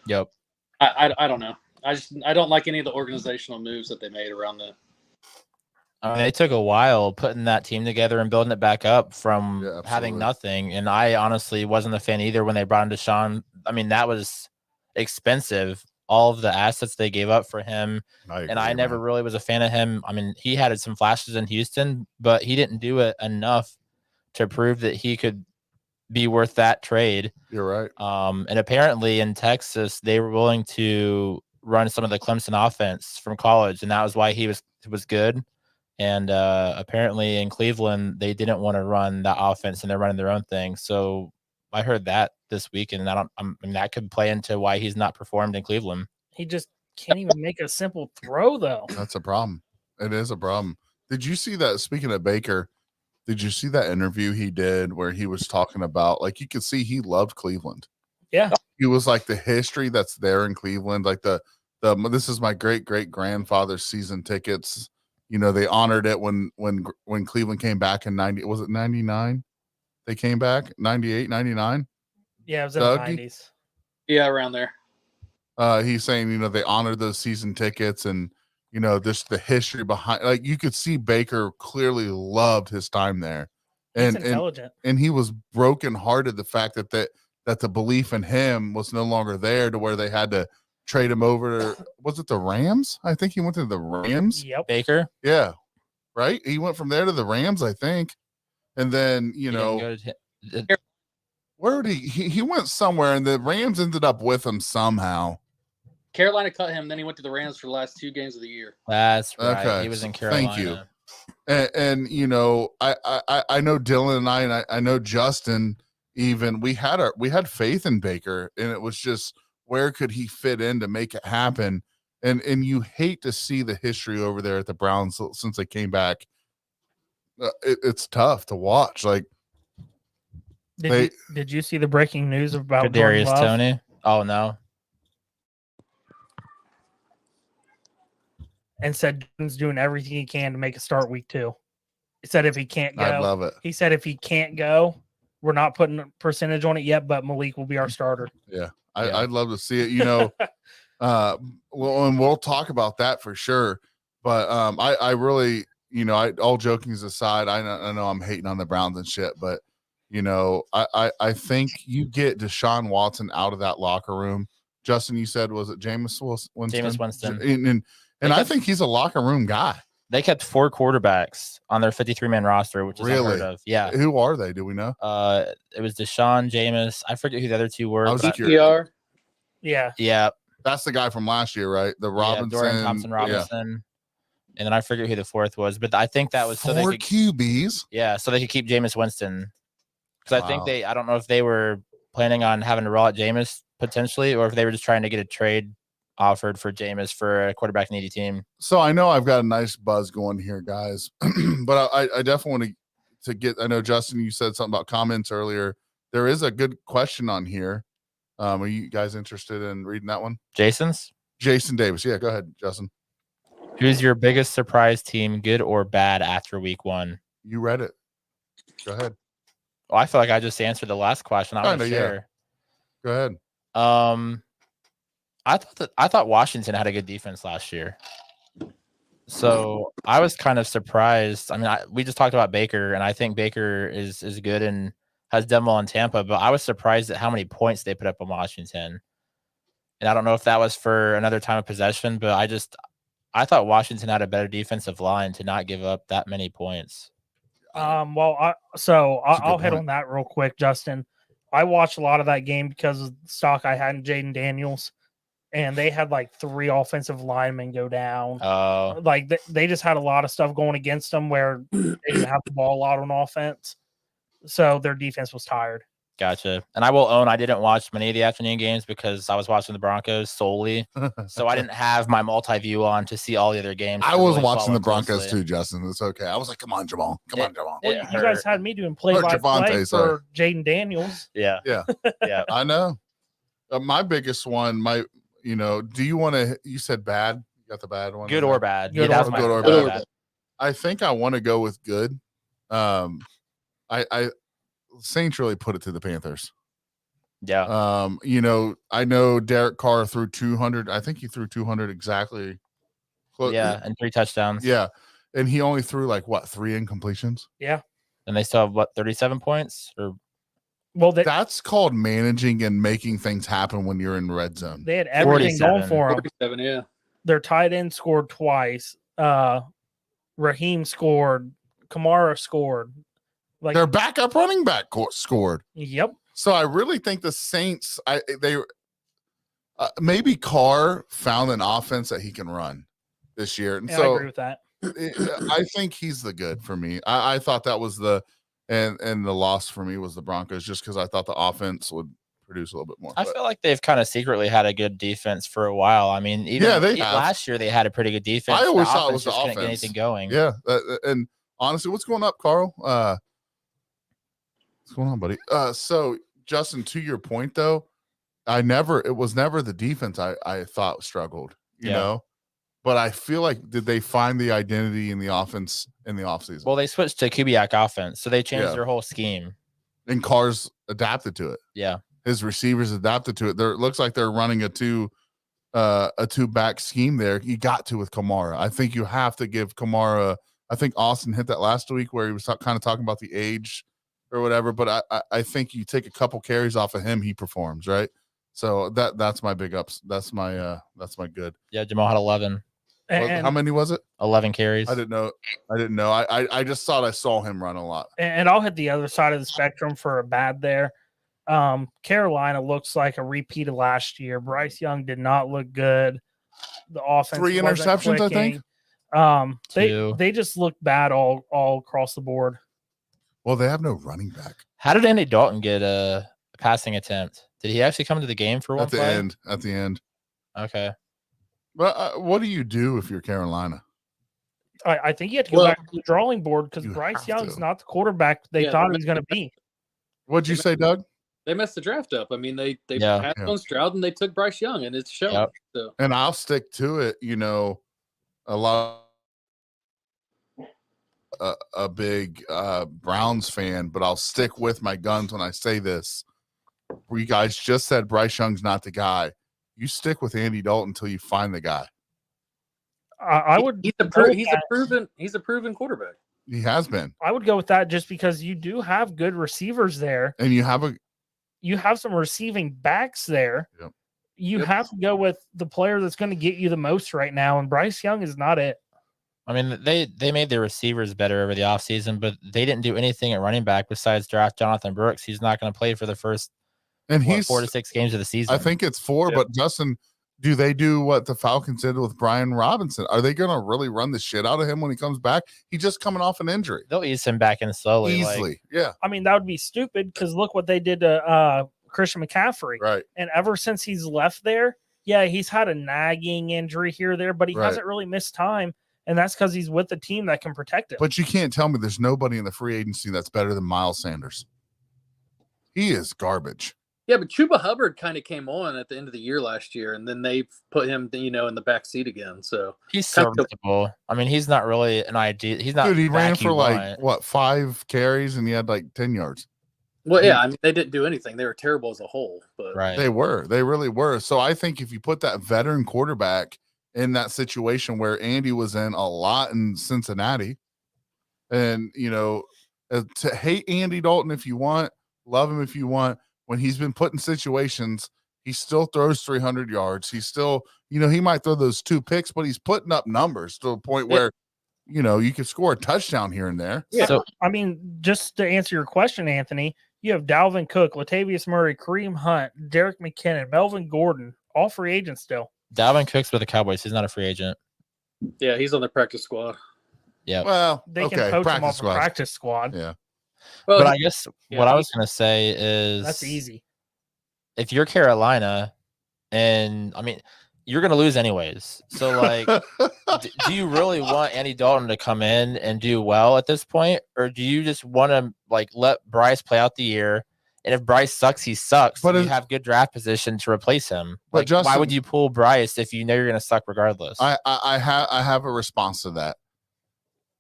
Yep. I don't know. I don't like any of the organizational moves that they made around that. I mean, it took a while putting that team together and building it back up from having nothing. And I honestly wasn't a fan either when they brought in Deshaun. I mean, that was expensive. All of the assets they gave up for him. I never really was a fan of him. I mean, he had some flashes in Houston, but he didn't do it enough to prove that he could be worth that trade. You're right. And apparently in Texas, they were willing to run some of the Clemson offense from college, and that was why he was good. And apparently in Cleveland, they didn't want to run that offense, and they're running their own thing. So I heard that this week, and I mean, that could play into why he's not performed in Cleveland. He just can't even make a simple throw, though. That's a problem. It is a problem. Did you see that? Speaking of Baker, did you see that interview he did where he was talking about, like, you could see he loved Cleveland. Yeah. He was like, the history that's there in Cleveland, like the this is my great grandfather's season tickets. You know, they honored it when Cleveland came back in 90. Was it 99? They came back 98, 99. Yeah, it was in Dougie? the 90s. Yeah, around there. He's saying, you know, they honored those season tickets, and you know, just the history behind. Like, you could see Baker clearly loved his time there, He's and intelligent. and he was brokenhearted the fact that the belief in him was no longer there, to where they had to trade him over. Was it the Rams? I think he went to the Rams. Yep. Baker, Yeah, right. He went from there to the Rams, I think, and then he didn't go to- where did he went somewhere, and the Rams ended up with him somehow. Carolina cut him, then he went to the Rams for the last 2 games of the year. That's right. Okay, He was in thank you. Carolina. And you know, I know Dylan and I know Justin. Even we had faith in Baker, and it was just, where could he fit in to make it happen? And you hate to see the history over there at the Browns since they came back. It's tough to watch. Like, Did you see the breaking news about Jordan Kadarius Love? Toney. Oh no. And said Jordan's doing everything he can to make a start week 2. He said if he can't go, I love it. he said if he can't go, we're not putting a percentage on it yet, but Malik will be our starter. Yeah, Yeah. I'd love to see it. You know, well, and we'll talk about that for sure. But I really, you know, all jokings aside, I know I'm hating on the Browns and shit, but you know, I think you get Deshaun Watson out of that locker room. Justin, you said, was it Jameis Winston? Jameis Winston. And I think he's a locker room guy. They kept 4 quarterbacks on their 53-man roster, which is Really? unheard of. Yeah. Who are they? Do we know? It was Deshaun, Jameis. I forget who the other 2 were. I was but- curious. PPR. Yeah. yeah. That's the guy from last year, right? The Robinson, Dorian Thompson Robinson. And then I forget who the 4th was, but I think that was so they 4 could, QBs. yeah, so they could keep Jameis Winston. Because I think Wow. I don't know if they were planning on having to roll out Jameis potentially, or if they were just trying to get a trade offered for Jameis for a quarterback needy team. So I know I've got a nice buzz going here, guys, but I definitely want to get. I know Justin, you said something about comments earlier. There is a good question on here. Are you guys interested in reading that one? Jason's? Jason Davis. Yeah, go ahead, Justin. Who's your biggest surprise team, good or bad, after week 1? You read it. Go ahead. Well, I feel like I just answered the last question. I want to Kinda, yeah. share. Go ahead. I thought Washington had a good defense last year. So I was kind of surprised. I mean, we just talked about Baker, and I think Baker is good and has done well in Tampa, but I was surprised at how many points they put up on Washington. And I don't know if that was for another time of possession, but I thought Washington had a better defensive line to not give up that many points. I'll That's a I'll good hit point. on that real quick, Justin. I watched a lot of that game because of the stock I had in Jaden Daniels, and they had like 3 offensive linemen go down. Like they just had a lot of stuff going against them where they didn't have the ball a lot on offense, so their defense was tired. Gotcha. And I will own I didn't watch many of the afternoon games because I was watching the Broncos solely. So I didn't have my multi-view on to see all the other games. I to was really watching follow the Broncos closely. too, Justin. It's okay. I was like, come on, Jamal. Come on, Jamal. It You guys hurt. had me doing play-by-play Javonte, sorry. for Jaden Daniels. Yeah. Yeah. Yeah. I know. My biggest one, do you want to, you said bad? You got the bad one? Good or bad. Good Yeah, that or was my good or that was bad. I think I want to go with good. I Saints really put it to the Panthers. Yeah. I know Derek Carr threw 200. I think he threw 200 exactly. Yeah. And 3 touchdowns. Yeah. And he only threw 3 incompletions. And they still have 37 points? Or Well, That's called managing and making things happen when you're in red zone. they had everything going 47. for them. 47, yeah. Their tight end scored twice. Raheem scored. Kamara scored. Like, Their backup running back scored. yep. So I really think the Saints, maybe Carr found an offense that he can run this year. And Yeah, I so agree with that. I think he's the good for me. I thought that was the loss for me was the Broncos, just because I thought the offense would produce a little bit more. I But feel like they've kind of secretly had a good defense for a while. I mean, they have. last year they had a pretty good defense. I always The thought it was offense the just couldn't get offense. anything going. Yeah, and honestly, what's going up, Carl? What's going on, buddy? So Justin, to your point though, it was never the defense I thought struggled, you know. But I feel like, did they find the identity in the offense in the offseason? Well, they switched to Kubiak offense, so they changed their whole scheme. And Carr's adapted to it. Yeah. His receivers adapted to it. It looks like they're running a two back scheme there. You got to with Kamara. I think you have to give Kamara. I think Austin hit that last week where he was kind of talking about the age or whatever. But I think you take a couple carries off of him, he performs, right? So that's my big ups. That's my good. Yeah, Jamal had 11. And How many was it? 11 carries. I didn't know. I just thought I saw him run a lot. And I'll hit the other side of the spectrum for a bad there. Carolina looks like a repeat of last year. Bryce Young did not look good. The offense 3 wasn't interceptions, I think. clicking. They just look bad all across the board. Well, they have no running back How did Andy Dalton get a passing attempt? Did he actually come to the game for one at the play? end. At the end. Okay. But what do you do if you're Carolina? I think you have to go back to the drawing board because You Bryce have Young's to. not the quarterback they thought he was going to be. What'd you say, Doug? They messed the draft up. I mean, they Yeah. passed on Stroud and they took Bryce Young, and it's shown. Yep. So And I'll stick to it. You know, a lot. A big Browns fan, but I'll stick with my guns when I say this. You guys just said Bryce Young's not the guy. You stick with Andy Dalton until you find the guy. I would. he's a proven quarterback. He has been, I would go with that just because you do have good receivers there. and you have You have some receiving backs there. Yep. You have to go with the player that's going to get you the most right now, and Bryce Young is not it. I mean, they made their receivers better over the offseason, but they didn't do anything at running back besides draft Jonathan Brooks. He's not going to play for the first he's 4 to 6 games of the season. I think it's 4, Yeah. but Justin, do they do what the Falcons did with Brian Robinson? Are they going to really run the shit out of him when he comes back? He's just coming off an injury. They'll ease him back in slowly. Easily. Yeah. I mean, that would be stupid because look what they did to Christian McCaffrey. Right. And ever since he's left there, yeah, he's had a nagging injury here or there, but he Right. hasn't really missed time. And that's because he's with the team that can protect him. But you can't tell me there's nobody in the free agency that's better than Miles Sanders. He is garbage. Yeah, but Chuba Hubbard kind of came on at the end of the year last year, and then they put him, in the back seat again. So He's kind of- serviceable. I mean, he's not really an idea. He's not. Dude, he back ran you for want. 5 carries and he had 10 yards. well, yeah, I mean, they didn't do anything. They were terrible as a whole. But Right. They really were. So I think if you put that veteran quarterback in that situation where Andy was in a lot in Cincinnati, and to hate Andy Dalton if you want, love him if you want, when he's been put in situations, he still throws 300 yards. He's still, he might throw those 2 picks, but he's putting up numbers to a point Yeah. where, you can score a touchdown here and there. Yeah. So I mean, just to answer your question, Anthony, you have Dalvin Cook, Latavius Murray, Kareem Hunt, Derek McKinnon, Melvin Gordon, all free agents still. Dalvin Cook's with the Cowboys. He's not a free agent. yeah, he's on the practice squad. Yeah. Well, They can okay, poach him practice off squad. the practice squad. Yeah. Well, But I guess yeah, what I he- was going to say is That's easy. if you're Carolina, and I mean, you're going to lose anyways. So, like, do you really want Andy Dalton to come in and do well at this point? Or do you just want to, let Bryce play out the year? And if Bryce sucks, he sucks. But But you it- have good draft position to replace him. But Why Justin- would you pull Bryce if you know you're going to suck regardless? I have a response to that.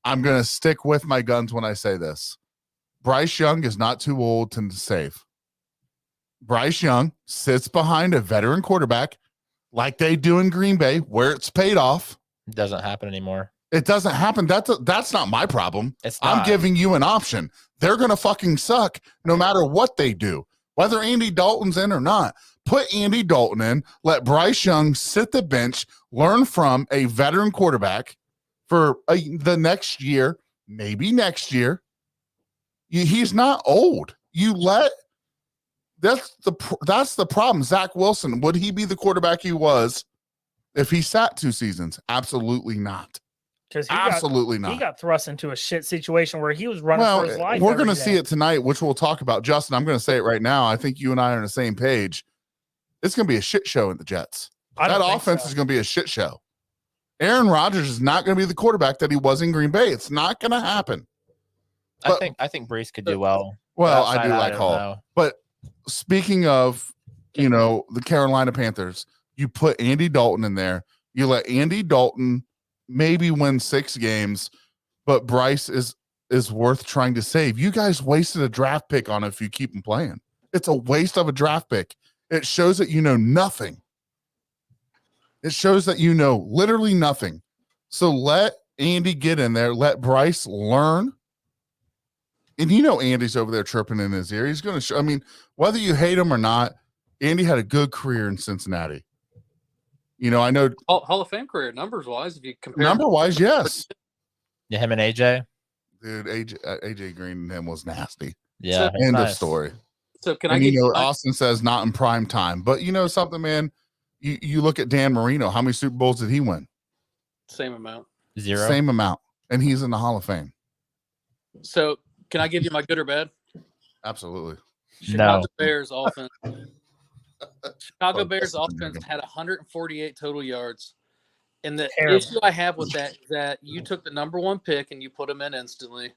I'm going to stick with my guns when I say this. Bryce Young is not too old to save. Bryce Young sits behind a veteran quarterback like they do in Green Bay, where it's paid off. It doesn't happen anymore. It doesn't happen. That's not my problem. It's not. I'm giving you an option. They're going to fucking suck no matter what they do, whether Andy Dalton's in or not. Put Andy Dalton in, let Bryce Young sit the bench, learn from a veteran quarterback for the next year, maybe next year. He's not old. That's the problem. Zach Wilson, would he be the quarterback he was if he sat 2 seasons? Absolutely not. because Absolutely he not. got thrust into a shit situation where he was running for his life. We're going to every see day. it tonight, which we'll talk about. Justin, I'm going to say it right now. I think you and I are on the same page. It's going to be a shit show at the Jets. I don't That think offense so. is going to be a shit show. Aaron Rodgers is not going to be the quarterback that he was in Green Bay. It's not going to happen. But- I think Brees could do well. Well, Outside I do that, like don't Hall. know. But speaking of, the Carolina Panthers, you put Andy Dalton in there. You let Andy Dalton maybe win 6 games, but Bryce is worth trying to save. You guys wasted a draft pick on it if you keep him playing. It's a waste of a draft pick. It shows that you know nothing. It shows that you know literally nothing. So let Andy get in there. Let Bryce learn. And Andy's over there chirping in his ear. He's going to show. I mean, whether you hate him or not, Andy had a good career in Cincinnati. I know Hall of Fame career numbers wise, if you compare number wise, yes. Yeah, him and AJ. Dude, AJ Green and him was nasty. Yeah, So- it's End of nice. story. So can And I get Austin says not in prime time. But you know something, man? You look at Dan Marino. How many Super Bowls did he win? same amount? 0. Same amount. And he's in the Hall of Fame. So can I give you my good or bad? Absolutely. Chicago Bears offense. Chicago Oh, Bears that's offense had 148 total yards. And the Terrible. issue I have with that is that you took the number 1 pick and you put him in instantly.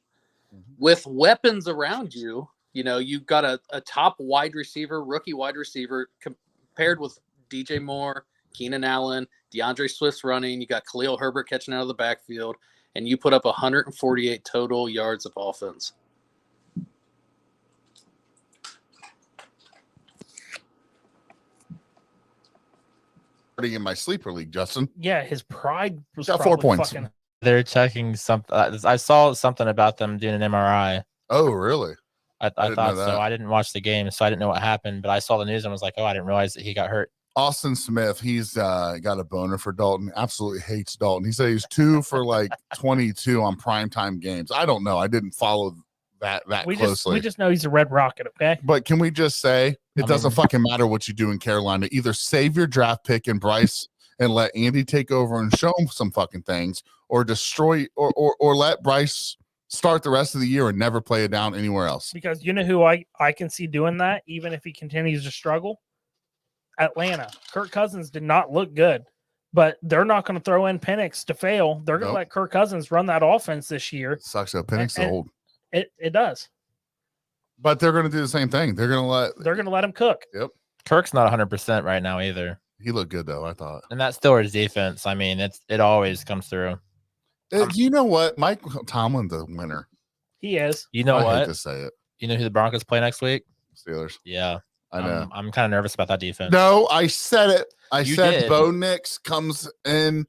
Mm-hmm. With weapons around you, you've got a top rookie wide receiver compared with DJ Moore, Keenan Allen, DeAndre Swift's running. You got Khalil Herbert catching out of the backfield, and you put up 148 total yards of offense. In my sleeper league, Justin. Yeah, his pride was Got 4 probably points. fucking- They're checking something. I saw something about them doing an MRI. Oh, really? I didn't know thought that. so. I didn't watch the game, so I didn't know what happened. But I saw the news and was like, "Oh, I didn't realize that he got hurt." Austin Smith, he's got a boner for Dalton. Absolutely hates Dalton. He said he's 2 for like 22 on primetime games. I don't know. I didn't follow that we closely. just know he's a red rocket. Okay. But can we just say it I doesn't mean- fucking matter what you do in Carolina. Either save your draft pick in Bryce and let Andy take over and show him some fucking things, or destroy or let Bryce start the rest of the year and never play it down anywhere else. Because you know who I can see doing that, even if he continues to struggle? Atlanta. Kirk Cousins did not look good, but they're not going to throw in Penix to fail. They're going to Nope. let Kirk Cousins run that offense this year. Sucks that Penix is And- old. It does. But they're going to do the same thing. They're going to They're going to let him cook. Kirk's not 100% right now either, he looked good though, I thought. and that's Steelers defense. I mean, it always comes through. You know what? Mike Tomlin's the winner. He is. You know I hate what? to say it. You know who the Broncos play next week? Steelers. Yeah, I know. I'm kind of nervous about that defense. No, I said it. I You said did. Bo Nix comes in.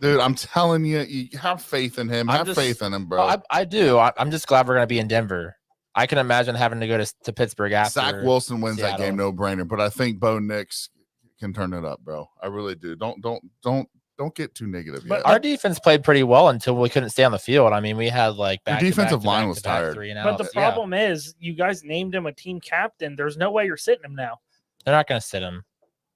Dude, I'm telling you, you have faith in him. I'm Have just- faith in him, bro. I do. I'm just glad we're gonna be in Denver. I can imagine having to go to Pittsburgh after. Zach Wilson wins that Seattle. game, no brainer. But I think Bo Nix can turn it up, bro. I really do. Don't get too negative. But yet. Our defense played pretty well until we couldn't stay on the field. I mean, we had like Your back-to-back defensive to line was back-to-back tired. 3 and But the outs. Yeah. problem is, you guys named him a team captain. There's no way you're sitting him now. They're not gonna sit him.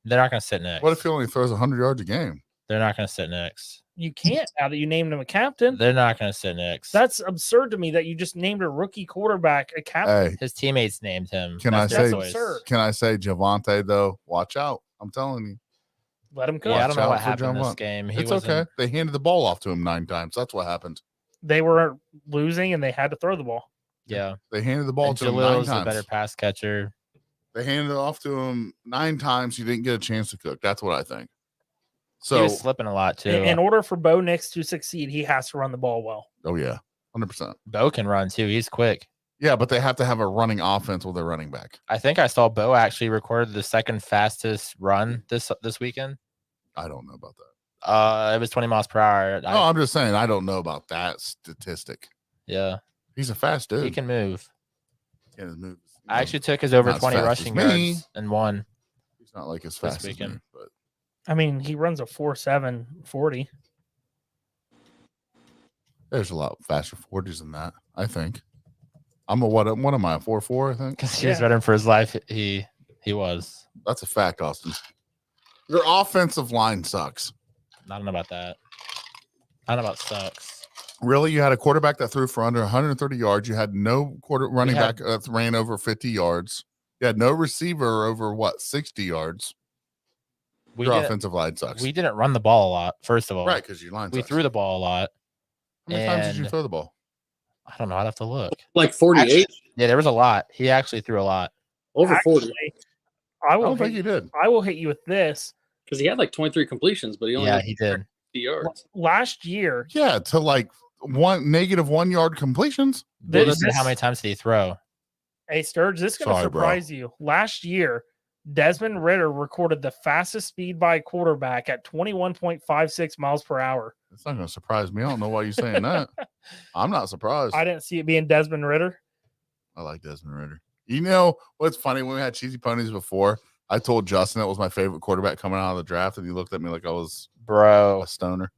They're not gonna sit next. What if he only throws 100 yards a game? They're not gonna sit next. You can't now that you named him a captain. They're not gonna sit next. That's absurd to me that you just named a rookie quarterback a captain. Hey, His teammates named him. Can That's I their say- choice. absurd. can I say Javante though? Watch out! I'm telling you, Let him go. Yeah, I Watch don't know what out for happened this Javante. game. He it's wasn't- okay. They handed the ball off to him 9 times. That's what happened. They were losing and they had to throw the ball. Yeah, They handed the ball and to him 9 Jalil's a times. better pass catcher. They handed it off to him 9 times. He didn't get a chance to cook. That's what I think. He So, was slipping a lot too. In order for Bo Nix to succeed, he has to run the ball well. oh yeah, 100%. Bo can run too. He's quick. Yeah, but they have to have a running offense with their running back. I think I saw Bo actually recorded the second fastest run this weekend. I don't know about that. It was 20 miles per hour. No, I'm just saying I don't know about that statistic. Yeah, He's a fast dude. he can move. He can move. I actually took his over not as 20 fast as rushing me. yards and won. he's not like as fast as me, weekend. but I mean, he runs a 4.7 40. there's a lot faster 40s than that. I think. I'm a what am I? A 4.4? I think Because he was Yeah. running for his life. He was. that's a fact, Austin. Your offensive line sucks. I don't know about that. I don't know about sucks. Really? You had a quarterback that threw for under 130 yards. You had no running back that ran over 50 yards. You had no receiver over 60 yards. Your offensive line sucks. We didn't run the ball a lot, first of all. Right, because your line We sucks. threw the ball a lot. How many times did you throw the ball? I don't know. I'd have to look. Like 48? Yeah, there was a lot. He actually threw a lot. Over 40. Actually, I don't think you did. I will hit you with this. Because he had like 23 completions, but he only had he did. 50 yards. Last year, Yeah, to like -1 yard completions. Well, how many times did he throw? Hey, Sturge, this is going to surprise you. Last year, Desmond Ridder recorded the fastest speed by a quarterback at 21.56 miles per hour. It's not going to surprise me. I don't know why you're saying that. I'm not surprised. I didn't see it being Desmond Ridder. I like Desmond Ridder. You know what's funny? When we had Cheesy Ponies before, I told Justin that was my favorite quarterback coming out of the draft, and he looked at me like I was a stoner.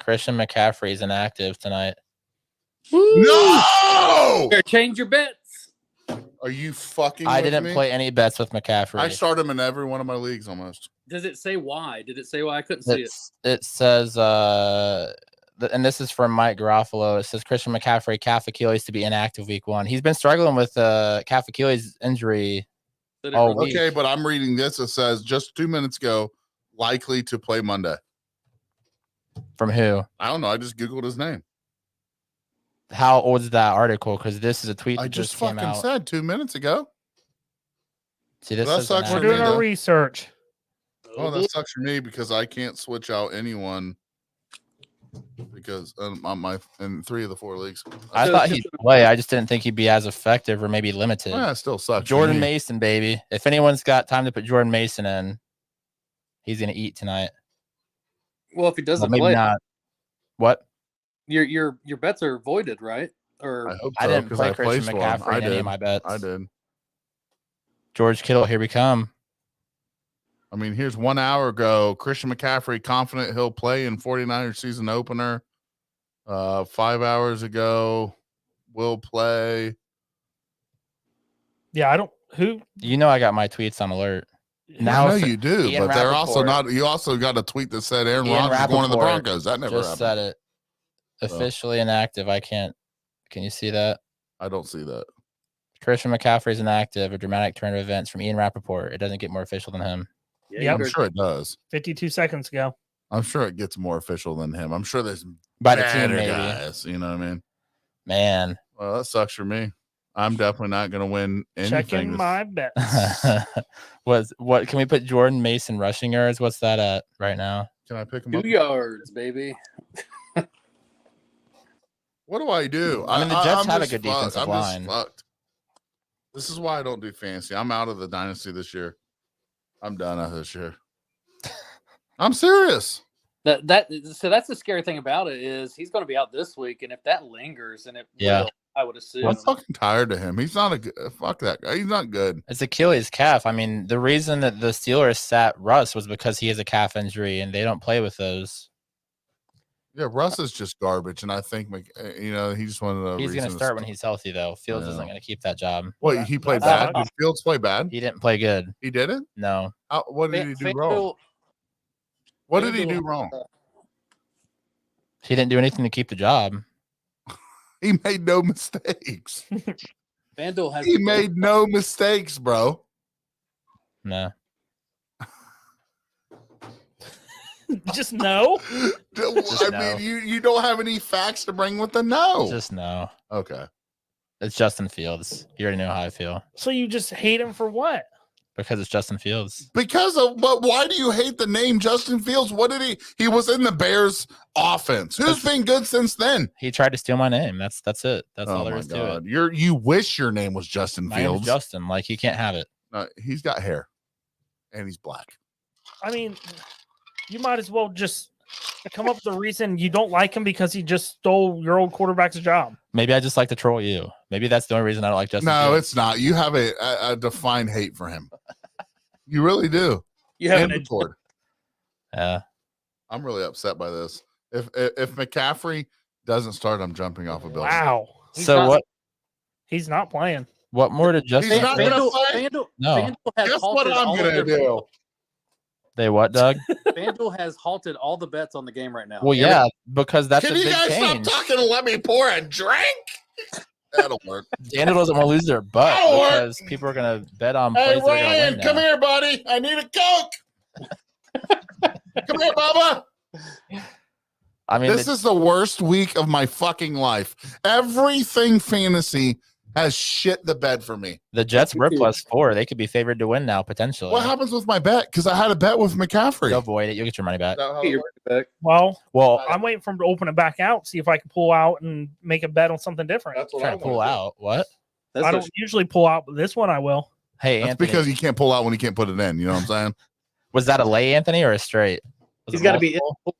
Christian McCaffrey is inactive tonight. Woo! No! Better change your bets. Are you fucking I with didn't me? play any bets with McCaffrey. I start him in every one of my leagues almost. Does it say why? Did it say why? I couldn't see it. It says, and this is from Mike Garofalo. It says Christian McCaffrey, calf Achilles to be inactive week 1. He's been struggling with calf Achilles injury. Okay, but I'm reading this. It says just 2 minutes ago, likely to play Monday. From who? I don't know. I just Googled his name. How old is that article? Because this is a tweet that I just came fucking out. said 2 minutes ago. See, this That is sucks for We're me, doing our though. research. Oh, that sucks for me because I can't switch out anyone because my in 3 of the 4 leagues. I thought he'd play. I just didn't think he'd be as effective or maybe limited. Yeah, it still sucks. Jordan Mason, baby. If anyone's got time to put Jordan Mason in, he's gonna eat tonight. Well, if he doesn't maybe play, not. What? Your bets are voided, right? Or I hope so, I didn't 'cause play I Christian placed one. McCaffrey I in any did. of my bets. I did. George Kittle, here we come. I mean, here's 1 hour ago. Christian McCaffrey confident he'll play in 49ers season opener. 5 hours ago, will play. Yeah, I don't. Who? You know I got my tweets on alert. Now I know you do, Ian but they're also Rappaport. not. You also got a tweet that said Aaron Ian Rodgers is going to the Rappaport Broncos. That never just happened. said it. Officially inactive. I can't. Can you see that? I don't see that. Christian McCaffrey is inactive. A dramatic turn of events from Ian Rappaport. It doesn't get more official than him. Yeah, I'm sure it does. 52 seconds ago. I'm sure it gets more official than him. I'm sure there's By the team, better maybe. guys. You know what I mean? Man. Well, that sucks for me. I'm definitely not going to win anything. Checking my bets. What can we put Jordan Mason rushing yards? What's that at right now? Can I pick him 2 up? yards, baby. What do I do? I mean, the Jets I'm have a just good fucked. defensive I'm line. just fucked. This is why I don't do fantasy. I'm out of the dynasty this year. I'm done out this year. I'm serious. So that's the scary thing about it is he's going to be out this week, and if that lingers, and it will, I would assume. I'm fucking tired of him. He's not a good. Fuck that guy. He's not good. It's Achilles calf. I mean, the reason that the Steelers sat Russ was because he has a calf injury, and they don't play with those. Yeah, Russ is just garbage, and I think he just wanted to. He's going to start when he's healthy, though. Fields isn't going to keep that job. What, he played That's bad? Did Fields play bad? He didn't play good. He didn't? No. What did he do wrong? What did he do wrong? He didn't do anything to keep the job. He made no mistakes. FanDuel has. He made no mistakes, bro. No. Just no. I mean, you don't have any facts to bring with the no. Just no. Okay. It's Justin Fields. You already know how I feel. So you just hate him for what? Because it's Justin Fields. But why do you hate the name Justin Fields? What did he was in the Bears offense. Who's been good since then? He tried to steal my name. That's it. That's all there is to it. You wish your name was Justin My name is Fields. Justin. Like, he can't have it. He's got hair. And he's black. I mean, you might as well just come up with a reason you don't like him because he just stole your old quarterback's job. Maybe I just like to troll you. Maybe that's the only reason I don't like Justin No, Fields. it's not. You have a defined hate for him. You really do. You have And Ford. Yeah. I'm really upset by this. If McCaffrey doesn't start, I'm jumping off a building. Wow. He's not playing. What more did Justin? He's not gonna play? FanDuel No. has Guess what halted I'm all of gonna their- do? They what, Doug? FanDuel has halted all the bets on the game right now. Well, yeah, because that's Can a you big guys change. stop talking and let me pour a drink? That'll work. Daniel doesn't want to lose their butt That'll work. because people are going to bet on Hey, plays that are going to Ryan, win come now. here, buddy. I need a Coke. Come here, Bubba. I mean, This is the worst week of my fucking life. Everything fantasy has shit the bed for me. the Jets were +4. They could be favored to win now, potentially. What happens with my bet? Because I had a bet with McCaffrey. You'll avoid it. You'll get your money back. Is that how Get it your works? money back. Well, Well, I'm waiting for him to open it back out, see if I can pull out and make a bet on something different. That's I'm what I trying to pull wanna do. out. What? That's I what don't usually pull out, but this one I will. Hey, That's Anthony. because you can't pull out when you can't put it in. You know what I'm saying? Was that a lay, Anthony, or a straight? Was he's it got to be. multiple?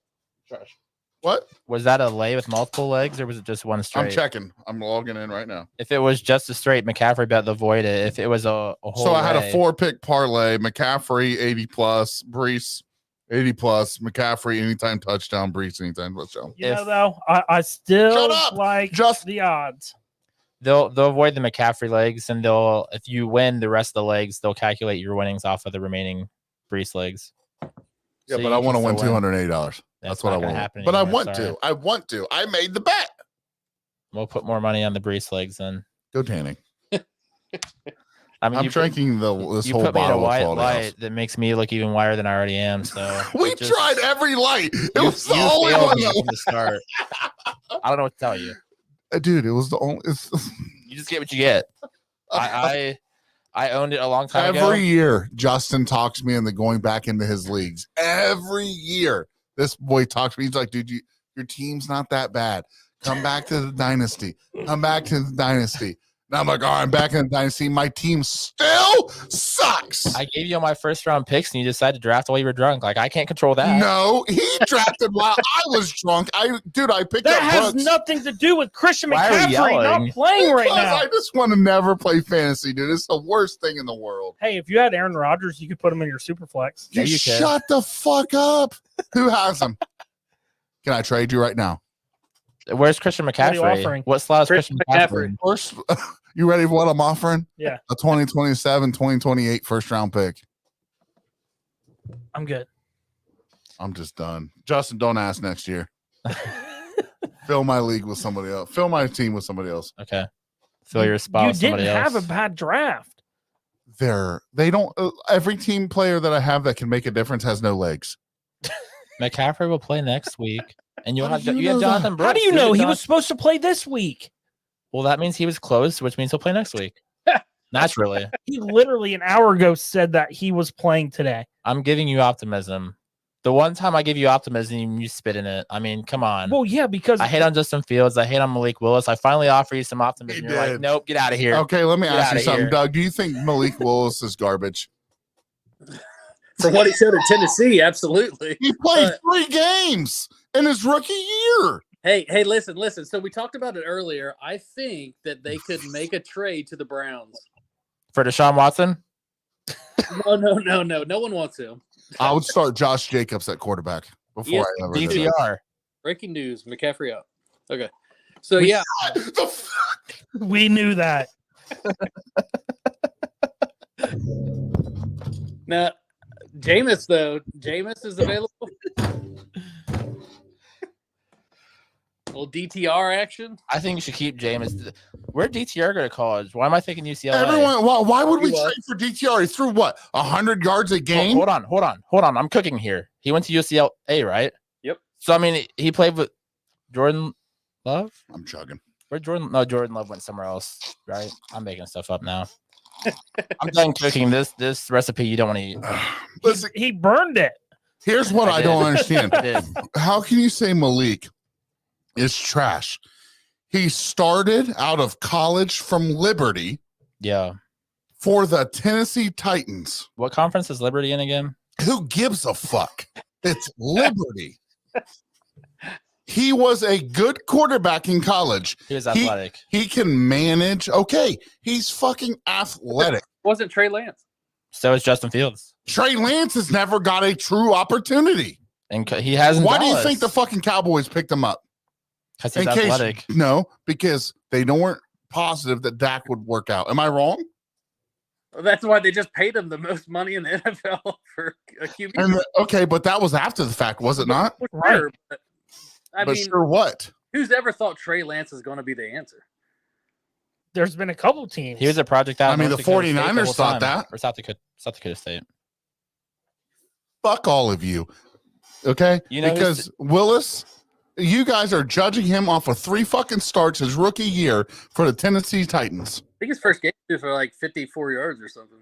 What? Was that a lay with multiple legs, or was it just one straight? I'm checking. I'm logging in right now. If it was just a straight, McCaffrey bet the void it. If it was a whole So I had lay- a 4-pick parlay. McCaffrey 80 plus, Brees 80 plus, McCaffrey anytime touchdown, Brees anytime touchdown. You If- know, though, I still Shut up! like Just the odds. they'll avoid the McCaffrey legs, and they'll if you win the rest of the legs, they'll calculate your winnings off of the remaining Brees legs. yeah, So but you I want to can win still $280. That's what I not gonna want. happen But I anymore, want sorry. to. I want to. I made the bet. We'll put more money on the Brees legs then. Go tanning. I mean, I'm you drinking this you whole put me in a bottle of white Quality light House. that makes me look even whiter than I already am. So We it just- tried every light. It you- was the you only failed one. me That from the start. I don't know what to tell you. Dude, it was the only. It's, You just get what you get. I owned it a long time ago. every year, Justin talks me into going back into his leagues. Every year, this boy talks to me. He's like, dude, your team's not that bad. Come back to the dynasty. Come back to the dynasty. And I'm like, all right, I'm back in the dynasty. My team still sucks. I gave you all my first round picks, and you decided to draft while you were drunk. Like I can't control that. No, he drafted while I was drunk. I picked That up has Brooks nothing to do with Christian Why are we McCaffrey yelling? not playing right because now. I just want to never play fantasy, dude. It's the worst thing in the world. Hey, if you had Aaron Rodgers, you could put him in your super flex. Yeah, You you can. shut the fuck up. Who has him? Can I trade you right now? Where's Christian are you McCaffrey? offering? What slot is Christian Christian McCaffrey. McCaffrey? First, you ready for what I'm offering? Yeah. A 2027, 2028 first round pick. I'm good. I'm just done. Justin, don't ask next year. Fill my league with somebody else. Fill my team with somebody else. Okay. Fill your spot You with somebody didn't else. have a bad draft. They don't. Every team player that I have that can make a difference has no legs. McCaffrey will play next week, and you'll How have do you you have know that? Jonathan Brooks. How do you dude. know he Jon- was supposed to play this week? Well, that means he was close, which means he'll play next week. Naturally, He literally an hour ago said that he was playing today. I'm giving you optimism. The one time I give you optimism, you spit in it. I mean, come on. Well, yeah, because I hate on Justin Fields. I hate on Malik Willis. I finally offer you some optimism. He You're like, did. nope, get out of here. Okay, let me Get ask you outta something, here. Doug. Do you think Malik Willis is garbage? For what he showed at Tennessee, absolutely. He played 3 games in his rookie year. Hey, listen. So we talked about it earlier. I think that they could make a trade to the Browns. For Deshaun Watson, No. No one wants him. I would start Josh Jacobs at quarterback before Yes, I ever did that. DTR. Breaking news: McCaffrey out. Okay. So We- yeah, The fuck? we knew that. now Jameis is available. Little DTR action. I think you should keep Jameis. Where DTR go to college? Why am I thinking UCLA? Everyone, why would we He was. trade for DTR? He threw what 100 yards a Hold- game. Hold on. I'm cooking here. He went to UCLA, right? Yep. So I mean, he played with Jordan Love. I'm chugging. Where Jordan? No, Jordan Love went somewhere else, right? I'm making stuff up now. I'm done cooking this recipe. You don't want to eat. Listen, He burned it. here's what I don't did. understand. I did. How can you say Malik is trash? He started out of college from Liberty Yeah. for the Tennessee Titans. What conference is Liberty in again? Who gives a fuck? It's Liberty. He was a good quarterback in college. He was athletic. He can manage. Okay, he's fucking athletic. Wasn't Trey Lance? So is Justin Fields, Trey Lance has never got a true opportunity. and he hasn't. Why do you think the fucking Cowboys picked him up? Because he's In case- athletic. No, because they weren't positive that Dak would work out. Am I wrong? That's why they just paid him the most money in the NFL for a QB. And okay, but that was after the fact, was it not? Right. Sure, but, I But mean, sure, what? who's ever thought Trey Lance is going to be the answer? There's been a couple teams. He was a project out. I of mean, North the Dakota State 49ers whole thought time. that. Or South Dakota State. Fuck all of you. Okay? You know because Willis, you guys are judging him off of 3 fucking starts his rookie year for the Tennessee Titans. I think his first game was for like 54 yards or something.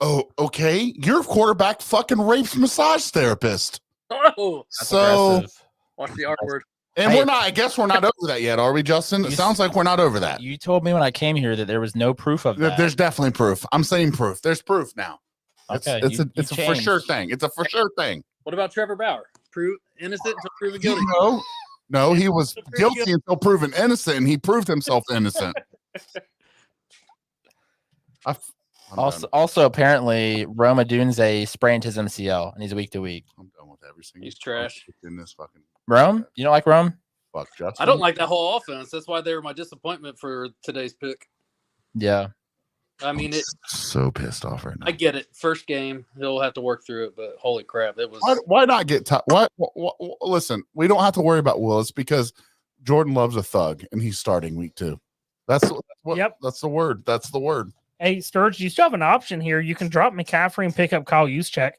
Oh, okay. Your quarterback fucking rapes massage therapist. Oh, That's So, aggressive. watch the R word. and Hey. I guess we're not over that yet, are we, Justin? It You sounds like we're not over that. You told me when I came here that there was no proof of that. There's definitely proof. I'm saying proof. There's proof now. Okay, It's you a for sure changed. thing. It's a for sure thing. What about Trevor Bauer? Prove innocent until proven guilty. No, he was guilty until proven innocent, and he proved himself innocent. I'm Also, apparently, Roma Dunze sprained his MCL, and he's week to week. I'm done with everything. He's trash. In this fucking Rome? You don't like Rome? fuck, Justin. I don't like that whole offense. That's why they were my disappointment for today's pick. Yeah. I mean, So pissed off right now. I get it. First game, he'll have to work through it, but holy crap, it was. Why not get what? Listen, we don't have to worry about Willis because Jordan loves a thug, and he's starting week 2. That's what. Yep. That's the word. That's the word. Hey, Sturge, you still have an option here. You can drop McCaffrey and pick up Kyle Juszczyk.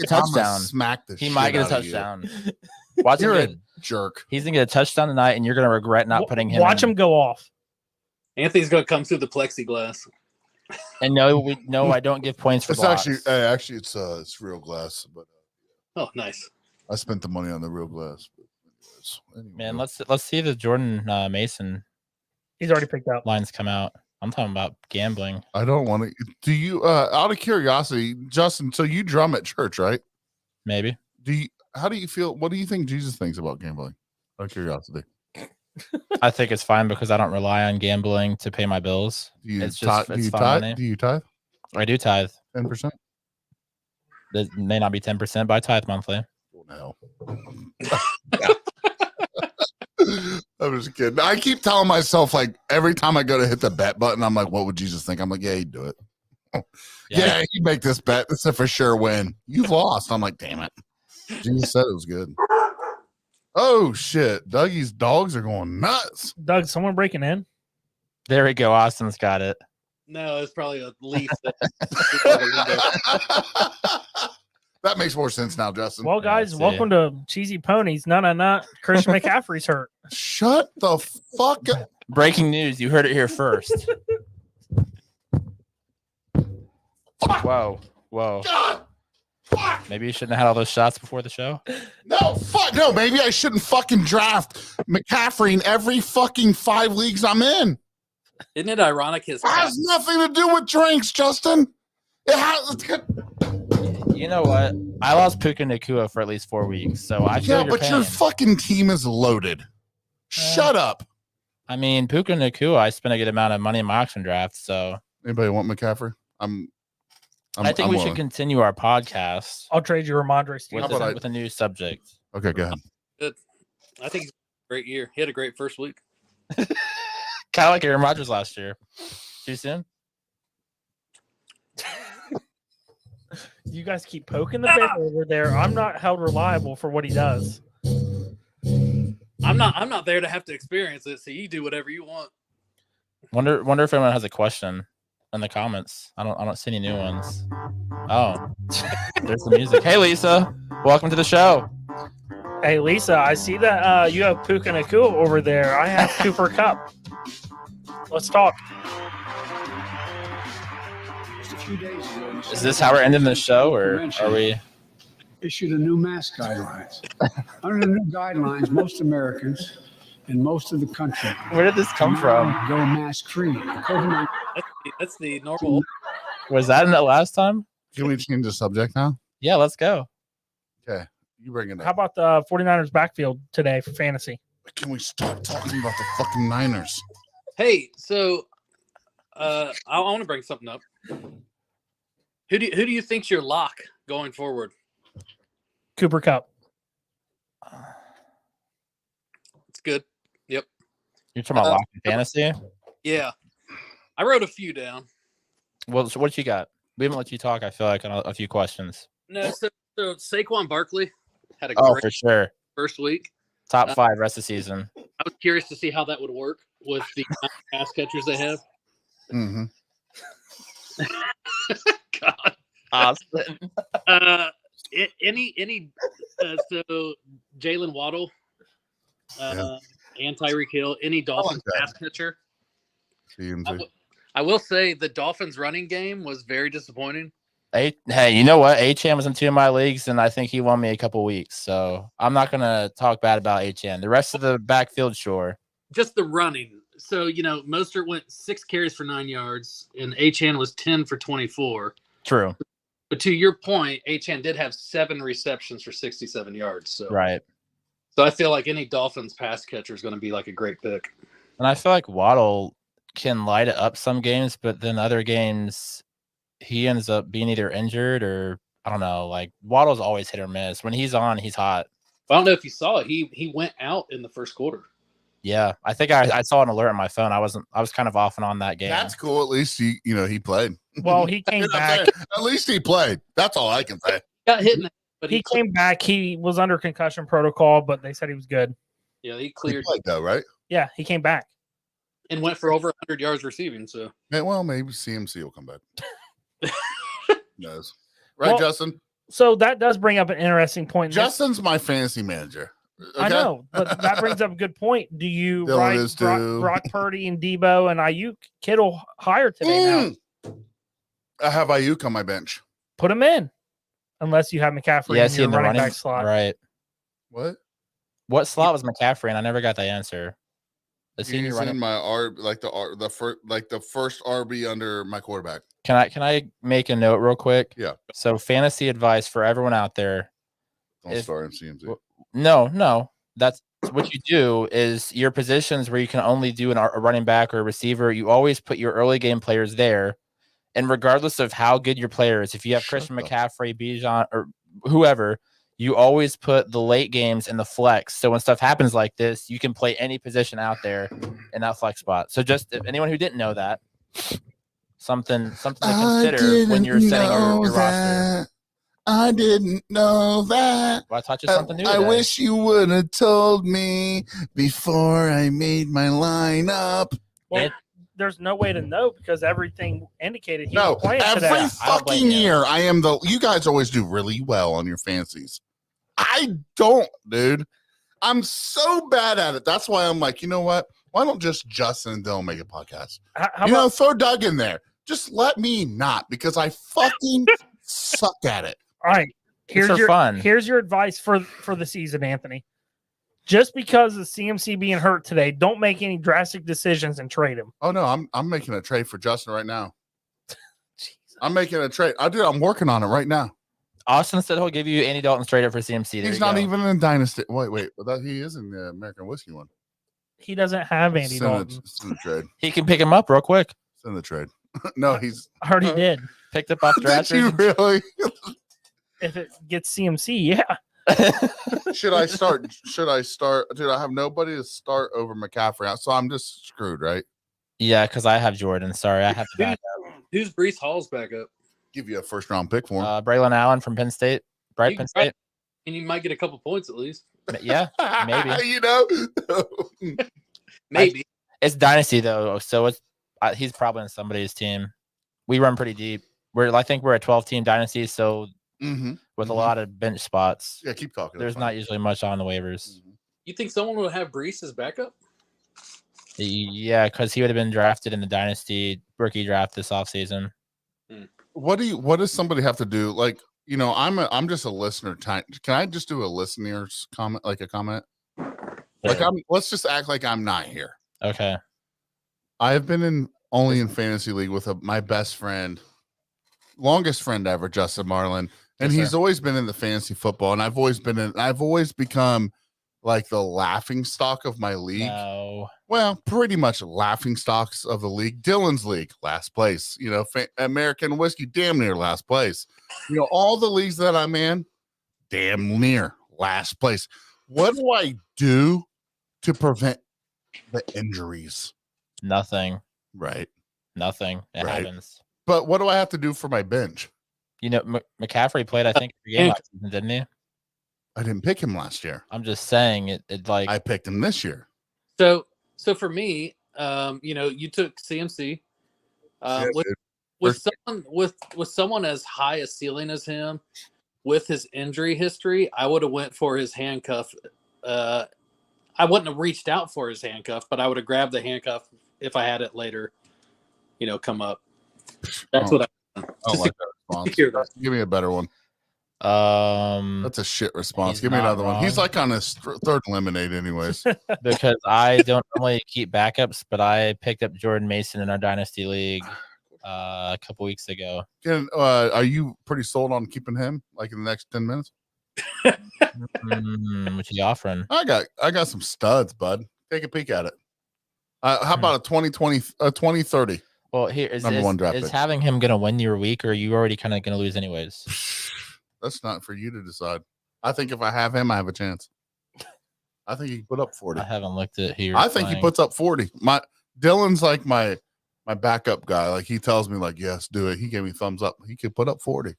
Touchdown. Smack the. He shit might get a out of you. touchdown. Watch him You're a get, jerk. he's gonna get a touchdown tonight, and you're gonna regret not putting him. Watch in. him go off. Anthony's going to come through the plexiglass. And no, I don't give points for It's blocks. actually it's real glass, but Oh, nice. I spent the money on the real glass. But anyway. Man, let's see the Jordan Mason He's already picked up. lines come out. I'm talking about gambling. I don't want to. Do you? Out of curiosity, Justin? So you drum at church, right? Maybe. Do you? How do you feel? What do you think Jesus thinks about gambling? Out of curiosity, I think it's fine because I don't rely on gambling to pay my bills. do you It's just- do it's you fun tithe? money. Do you tithe? I do tithe. 10%? It may not be 10%, but I tithe monthly. Oh, no. I'm just kidding. I keep telling myself, like, every time I go to hit the bet button, I'm like, what would Jesus think? I'm like, yeah, he'd do it. Yeah, he'd make this bet. It's a for sure win. You've lost. I'm like, damn it. Jesus said it was good. Oh, shit. Dougie's dogs are going nuts. Doug, someone breaking in? There we go. Austin's got it. No, it's probably a leaf. That makes more sense now, Justin. Well, guys, see. welcome to Cheesy Ponies. No. Christian McCaffrey's hurt. Shut the fuck up. Breaking news. You heard it here first. Whoa. God, fuck. Maybe you shouldn't have had all those shots before the show. No, fuck. No, maybe I shouldn't fucking draft McCaffrey in every fucking 5 leagues I'm in. Isn't it ironic? It has nothing to do with drinks, Justin. It has. You know what? I lost Puka Nakua for at least 4 weeks, so I feel Yeah, your but your pain. fucking team is loaded. Shut up. I mean, Puka Nakua, I spent a good amount of money in my auction draft, so Anybody want McCaffrey? I think we willing. should continue our podcast I'll trade you Ramondre with, Stevenson. How about with a new subject. Okay, go ahead. I think he's a great year. He had a great first week. Kind of like Aaron Rodgers last year. Too soon? You guys keep poking the bear over there. I'm not held reliable for what he does. I'm not there to have to experience it, so you do whatever you want. Wonder if anyone has a question in the comments. I don't see any new ones. Oh, there's the music. Hey Lisa, welcome to the show. Hey, Lisa, I see that you have Puka Nakua over there. I have Cooper Cup. Let's talk. Just a few days ago, Is this how we're ending the show, or are we? issued a new mask guidelines. Under the new guidelines, most Americans and most of the country Where did this come from? go mask free. COVID-19 That's the normal. Was that in the last time? Can we change the subject now? Yeah, let's go. Okay, you bring it up. How about the 49ers backfield today for fantasy? Can we stop talking about the fucking Niners? Hey, so I want to bring something up. Who do you think's your lock going forward? Cooper Cup. It's good. You're talking about lock fantasy? Yeah. I wrote a few down. Well, so what you got? We haven't let you talk. I feel like on a few questions. No, so Saquon Barkley had a Oh, great for sure. first week. Top 5 rest of the season. I was curious to see how that would work with the pass catchers they have. Mm-hmm. God. Austin. So Jalen Waddle, and Tyreek Hill, any Dolphins that. pass catcher. CMC. I will say the Dolphins running game was very disappointing. Hey, you know what? Achane was in 2 of my leagues, and I think he won me a couple weeks. So I'm not gonna talk bad about Achane. The rest of the backfield, sure. Just the running. So Mostert went 6 carries for 9 yards, and Achane was 10 for 24. True. But to your point, Achane did have 7 receptions for 67 yards. So Right. So I feel like any Dolphins pass catcher is going to be like a great pick. And I feel like Waddle can light it up some games, but then other games he ends up being either injured or I don't know. Like Waddle's always hit or miss. When he's on, he's hot. I don't know if you saw it. He went out in the first quarter. Yeah, I think I saw an alert on my phone. I was kind of off and on that game. That's cool. At least he played. Well, he came back. At least he played. That's all I can say. Got hit in the but He came back. He was under concussion protocol, but they said he was good. Yeah, he He cleared played though, right? Yeah, he came back. and went for over 100 yards receiving. So Yeah, well, maybe CMC will come back. Knows. Right, Well, Justin? So that does bring up an interesting point. Justin's my fantasy manager. I Okay? know, but that brings up a good point. Do you Dylan ride is too. Brock Purdy and Debo and Ayuk Kittle higher today now? I have Ayuk on my bench. Put him in, unless you have McCaffrey Yes, in he your in the running running back slot. Right. What? What slot was McCaffrey in? I never got the answer. Is he in your He's in running? my the first RB under my quarterback. Can I make a note real quick? Yeah. So fantasy advice for everyone out there. Don't If- start him CMC. No. That's what you do is your positions where you can only do a running back or a receiver. You always put your early game players there. And regardless of how good your player is, if you have Shut Christian the- McCaffrey, Bijan, or whoever, you always put the late games in the flex. So when stuff happens like this, you can play any position out there in that flex spot. So just if anyone who didn't know that, something to consider when you're setting your roster. I didn't know that. Well, I taught you something new. I today. wish you would have told me before I made my lineup. Well, there's no way to know because everything indicated he No, was playing every today. I don't blame fucking you. year I am you guys always do really well on your fancies. I don't, dude. I'm so bad at it. That's why I'm like, you know what? Why don't just Justin and Dylan make a podcast? How You know, about, throw Doug in there. Just let me not because I fucking suck at it. all right, here's for your fun. Here's your advice for the season, Anthony. Just because of CMC being hurt today, don't make any drastic decisions and trade him. Oh no, I'm making a trade for Justin right now. I'm making a trade. I'm working on it right now. Austin said he'll give you Andy Dalton straight up for CMC. There He's you not go. even in Dynasty. Wait, he is in the American Whiskey one. He doesn't have Andy Send Dalton. the trade. He can pick him up real quick. Send the trade. No, he's I already did. Picked up off did draft. you really? If it gets CMC, yeah. Should I start? Dude, I have nobody to start over McCaffrey, so I'm just screwed, right? Yeah, because I have Jordan. Sorry, I have to back who's Brees Hall's backup? Give you a first round pick for him. up. Braylon Allen from Penn State. Right, You Penn can State. And you might get a couple points at least. Yeah, maybe. You know. Maybe. It's dynasty though, so it's he's probably in somebody's team. We run pretty deep. I think we're a 12-team dynasty, so Mm-hmm. with a lot of bench spots, Yeah, keep talking. there's not usually much on the waivers. You think someone will have Brees as backup? Yeah, because he would have been drafted in the dynasty rookie draft this offseason. What does somebody have to do? Like, you know, I'm just a listener. Can I just do a listener's comment, like a comment? Like, let's just act like I'm not here. Okay. I have been only in fantasy league with my best friend, longest friend ever, Justin Marlin, and Yes, he's sir. always been in the fantasy football, and I've always become like the laughing stock of my league. No. Well, pretty much laughing stocks of the league. Dylan's league, last place. You know, American Whiskey, damn near last place. You know, all the leagues that I'm in, damn near last place. What do I do to prevent the injuries? Nothing. Right. Nothing. It Right. happens. But what do I have to do for my bench? You know, McCaffrey played, I think, every game and- last season, didn't he? I didn't pick him last year. I'm just saying it like I picked him this year. So for me, you took CMC. Yeah, With dude. with someone as high a ceiling as him, with his injury history, I would have went for his handcuff. I wouldn't have reached out for his handcuff, but I would have grabbed the handcuff if I had it later. Come up. That's Oh, what I don't like that response. hear that. Give me a better one. That's a shit response. He's Give me not another one. He's wrong. like on his third lemonade, anyways. because I don't normally keep backups, but I picked up Jordan Mason in our dynasty league a couple weeks ago. Are you pretty sold on keeping him like in the next 10 minutes? What you offering? I got some studs, bud. Take a peek at it. How about a 2030? Well, here is Number one draft pick. having him gonna win your week, or are you already kind of gonna lose anyways? That's not for you to decide. I think if I have him, I have a chance. I think he can put up 40. I haven't looked at here. I think he puts up 40. Dylan's like my backup guy. Like he tells me, like, yes, do it. He gave me thumbs up. He could put up 40.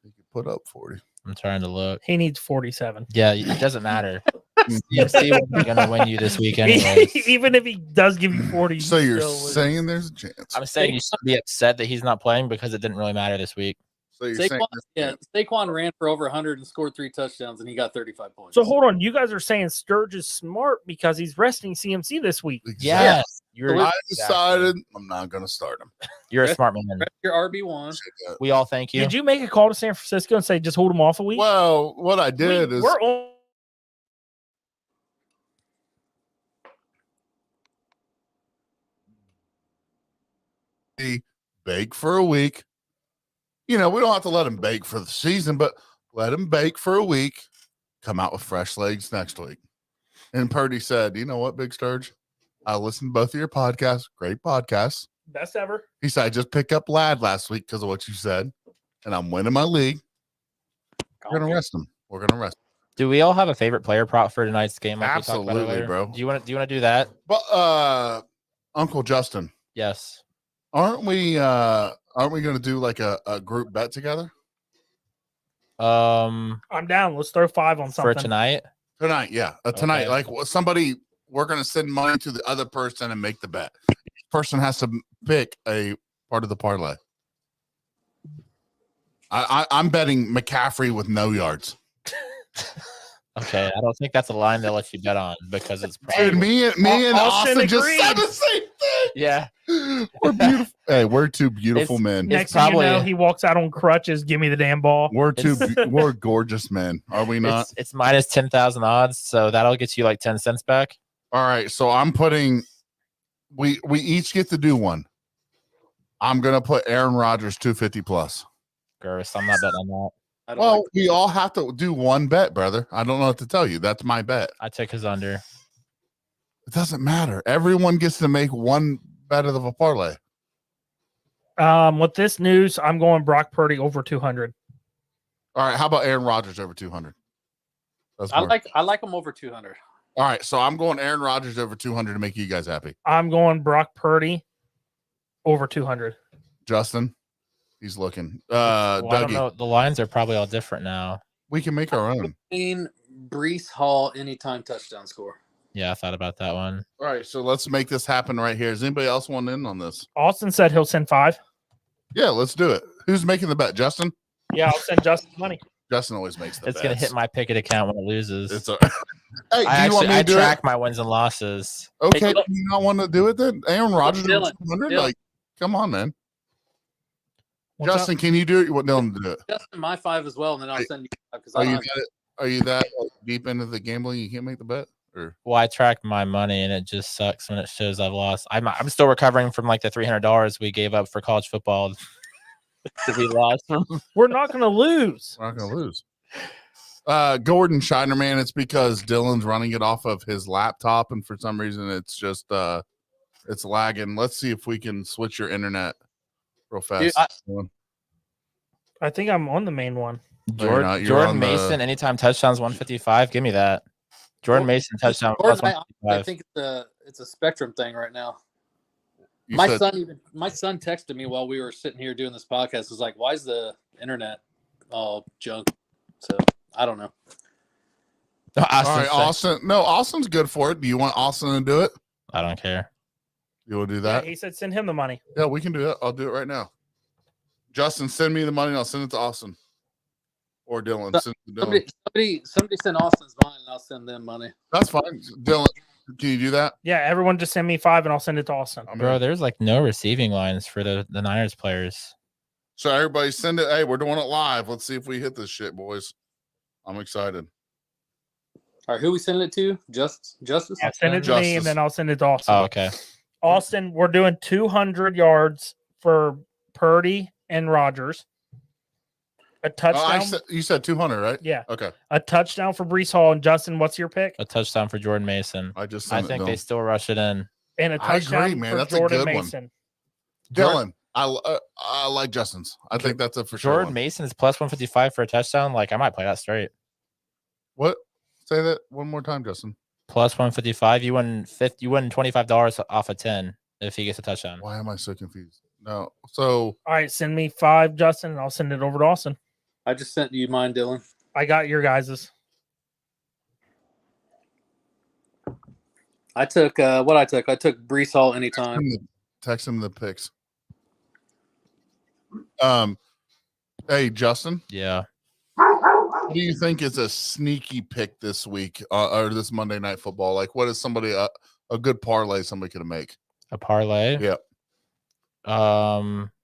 He could put up 40. I'm trying to look. He needs 47. Yeah, it doesn't matter. CMC wasn't gonna win you this week anyways. Even if he does give you 40, So you're still lose. saying there's a chance. I'm saying you should be upset that he's not playing because it didn't really matter this week. So you're saying Saquon ran for over 100 and scored 3 touchdowns, and he got 35 points. So hold on, you guys are saying Sturge is smart because he's resting CMC this week. Yes, I decided I'm not going to start him. You're a smart man. Your RB1. We all thank you. Did you make a call to San Francisco and say just hold him off a week? Well, what I did is We're on. bake for a week. We don't have to let him bake for the season, but let him bake for a week. Come out with fresh legs next week. And Purdy said, "You know what, Big Sturge? I listened to both of your podcasts. Great podcasts." Best ever. He said, "I just picked up Lad last week because of what you said, and I'm winning my league. We're gonna rest him. We're gonna rest him." Do we all have a favorite player prop for tonight's game? Like we talked about Absolutely, earlier? bro. Do you want to do that? But Uncle Justin, Yes. aren't we gonna do like a group bet together I'm down. Let's throw 5 on for something. tonight. tonight? Yeah, tonight. Okay. Like somebody, we're gonna send money to the other person and make the bet. Each person has to pick a part of the parlay. I'm betting McCaffrey with no yards. Okay, I don't think that's a line they'll let you bet on because it's Dude, probably, me and Austin Austin just agreed. said the same thing. yeah. We're beautiful. Hey, we're two beautiful It's- men. Next It's thing you know, probably- he walks out on crutches. Give me the damn ball. We're we're gorgeous men, are we not? It's minus 10,000 odds, so that'll get you like 10 cents back. All right, so I'm putting. We each get to do one. I'm gonna put Aaron Rodgers 250 plus. Gross. I'm not betting on that. I don't Well, like we all have to do one bet, brother. I don't know what to tell you. That's my bet. I took his under. It doesn't matter. Everyone gets to make one bet of a parlay. With this news, I'm going Brock Purdy over 200. All right, how about Aaron Rodgers over 200? That's I more. like him over 200. All right, so I'm going Aaron Rodgers over 200 to make you guys happy. I'm going Brock Purdy over 200. Justin, he's looking. Well, I don't Dougie, know. The lines are probably all different now. we can make our own. Brees Hall anytime touchdown score. Yeah, I thought about that one. All right, so let's make this happen right here. Does anybody else want in on this? Austin said he'll send 5. Yeah, let's do it. Who's making the bet? Justin? Yeah, I'll send Justin money. Justin always makes the It's going to bets. hit my Pickett account when it loses. It's a. Hey, do you want me I to do track it? my wins and losses. Okay, Hey, do you not want to do it then? Aaron Rodgers over Dylan, 200? Dylan. Like, come on, man. What's up? Justin, can you do it? You want Dylan to do it? Justin, my 5 as well, and then I'll send you 5 because Are I you don't have that? Are you that deep into the gambling? You can't make the bet, or Well, I track my money, and it just sucks when it shows I've lost. I'm still recovering from like the $300 we gave up for college football that we lost from. We're not going to lose. we're not going to lose. Gordon Shinerman, it's because Dylan's running it off of his laptop, and for some reason it's just it's lagging. Let's see if we can switch your internet real fast. Dude, I think I'm on the main one. you're not. You're Jordan on the- Mason, anytime touchdowns 155. Give me that. Jordan Mason touchdown plus Gordon, I 155. think it's a spectrum thing right now. You My said, son texted me while we were sitting here doing this podcast. Was like, "Why is the internet all junk?" So I don't know. all right, Austin, Austin. No, Austin's good for it. Do you want Austin to do it? I don't care. You will do Yeah, that? he said send him the money. Yeah, we can do it. I'll do it right now. Justin, send me the money and I'll send it to Austin. Or Dylan. So- Send it to Dylan. Somebody send Austin's mine, and I'll send them money. That's fine. Dylan, can you do that? Yeah, everyone just send me 5 and I'll send it to Austin. I'm Bro, in. there's like no receiving lines for the Niners players. So everybody send it. Hey, we're doing it live. Let's see if we hit this shit, boys. I'm excited. All right, who we sending it to? Justice. Yeah, send it to me Justice. and then I'll send it to Austin. Oh, okay. Austin, we're doing 200 yards for Purdy and Rogers. A touchdown. You said 200, right? Yeah. Okay. A touchdown for Brees Hall. And Justin, what's your pick? A touchdown for Jordan Mason. I just I sent think it, they Dylan. still rush it in. And a I touchdown agree, man. for That's a Jordan good one. Mason. Dylan, I like Justin's. I think that's a for sure. Jordan one. Mason is plus 155 for a touchdown. Like, I might play that straight. What? Say that one more time, Justin. Plus 155. You win $25 off of 10 if he gets a touchdown. Why am I so confused? No. So All right, send me 5, Justin, and I'll send it over to Austin. I just sent you mine, Dylan. I got your guys's. I took what I took. I took Brees Hall anytime. text him the picks. Hey, Justin, Yeah. what do you think is a sneaky pick this week or this Monday Night Football? Like, what is somebody a good parlay somebody could make? A parlay. Yeah.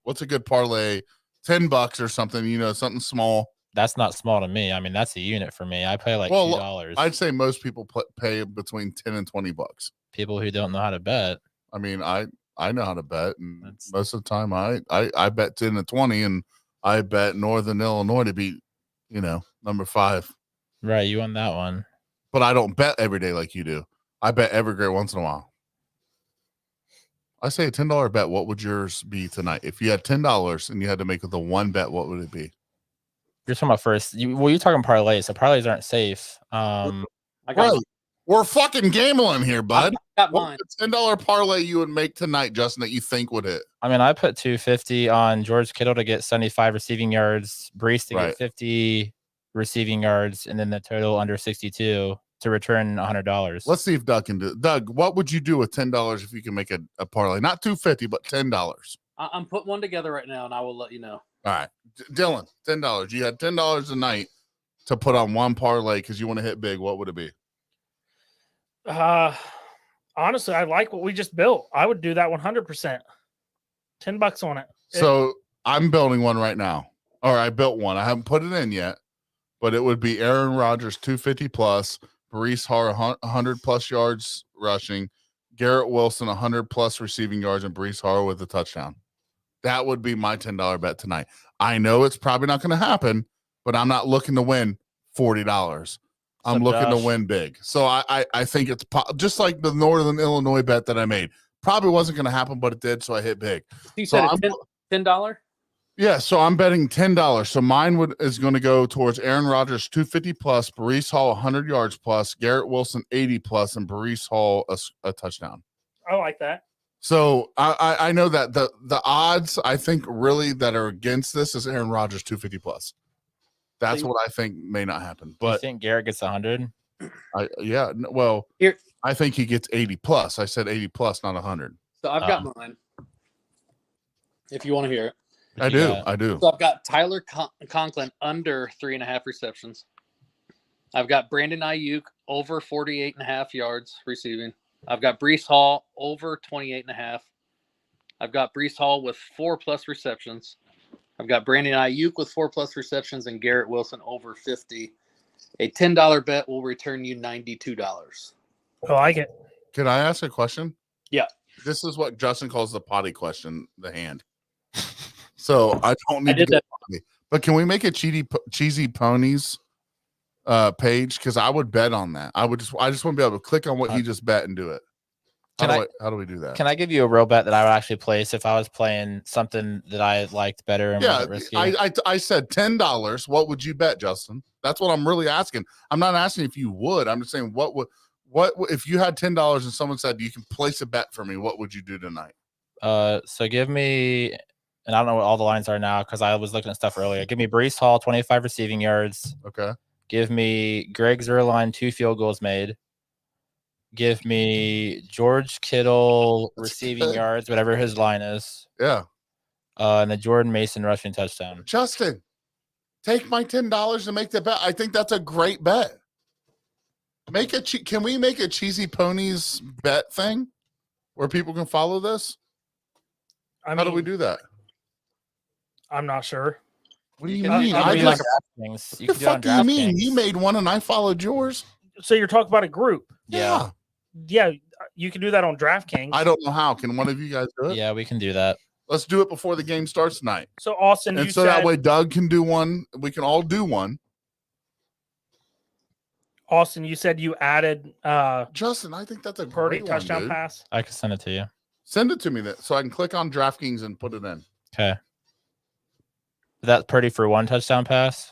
What's a good parlay? $10 or something, something small. That's not small to me. I mean, that's a unit for me. I pay like Well, $2. I'd say most people pay between 10 and $20. People who don't know how to bet. I mean, I know how to bet, and That's- most of the time I bet 10 and 20, and I bet Northern Illinois to beat, number 5. Right. You won that one. But I don't bet every day like you do. I bet every grade once in a while. I say a $10 bet. What would yours be tonight? If you had $10 and you had to make the one bet, what would it be? You're talking about first. You're talking parlays. So parlays aren't safe. I got, Right. We're fucking gambling here, bud. got What mine. would a $10 parlay you would make tonight, Justin, that you think would hit? I mean, I put 250 on George Kittle to get 75 receiving yards, Brees to Right. get 50 receiving yards, and then the total under 62 to return $100. Let's see if Doug can do it. Doug, what would you do with $10 if you can make a parlay? Not 250, but $10. I'm putting one together right now, and I will let you know. All right. Dylan, $10. You had $10 a night to put on one parlay because you want to hit big. What would it be? Honestly, I like what we just built. I would do that 100%. $10 on it. So I'm building one right now. Or I built one. I haven't put it in yet, but it would be Aaron Rodgers 250 plus, Brees Hall 100 plus yards rushing, Garrett Wilson 100 plus receiving yards, and Brees Hall with a touchdown. That would be my $10 bet tonight. I know it's probably not going to happen, but I'm not looking to win $40. I'm So, looking to Josh- win big. So I think it's just like the Northern Illinois bet that I made. Probably wasn't going to happen, but it did, so I hit big. You So said I'm- $10? Yeah, so I'm betting $10. So mine is going to go towards Aaron Rodgers 250 plus, Brees Hall 100 yards plus, Garrett Wilson 80 plus, and Brees Hall a touchdown. I like that. So I know that the odds I think really that are against this is Aaron Rodgers 250 plus. That's So you- what I think may not happen. Do you But think Garrett gets 100? well, Here- I think he gets 80 plus. I said 80 plus, not 100. So I've got mine. If you want to hear it. I do. So I've got Tyler Conklin under 3.5 receptions. I've got Brandon Ayuk over 48.5 yards receiving. I've got Brees Hall over 28.5. I've got Brees Hall with 4+ receptions. I've got Brandon Ayuk with 4+ receptions and Garrett Wilson over 50. A $10 bet will return you $92. I like it. Can I ask a question? Yeah. This is what Justin calls the potty question, the hand. So I don't need I did to go that. potty. But can we make a cheesy ponies page? Because I would bet on that. I just want to be able to click on what he just bet and do it. How do we do that? Can I give you a real bet that I would actually place if I was playing something that I liked better and Yeah, wasn't risky? I said $10. What would you bet, Justin? That's what I'm really asking. I'm not asking if you would. I'm just saying what if you had $10 and someone said you can place a bet for me? What would you do tonight? So give me, and I don't know what all the lines are now because I was looking at stuff earlier. Give me Brees Hall, 25 receiving yards. Okay. Give me Greg Zuerlein, 2 field goals made. Give me George Kittle That's receiving good. yards, whatever his line is. Yeah. And the Jordan Mason rushing touchdown. Justin, take my $10 and make the bet. I think that's a great bet. Can we make a Cheesy Ponies bet thing where people can follow this? I How do we mean, do that? I'm not sure. What do you can- mean? I I mean, just, DraftKings. You the can do it on fuck do you mean? DraftKings. You made one and I followed yours. So you're talking about a group. Yeah. Yeah, you can do that on DraftKings. I don't know how. Can one of you guys do it? Yeah, we can do that. Let's do it before the game starts tonight. So Austin, And you so said that way Doug can do one. We can all do one. Austin, you said you added Justin, I think that's a Purdy great touchdown one, dude. pass. I can send it to you. Send it to me then, so I can click on DraftKings and put it in. Okay. That's Purdy for 1 touchdown pass.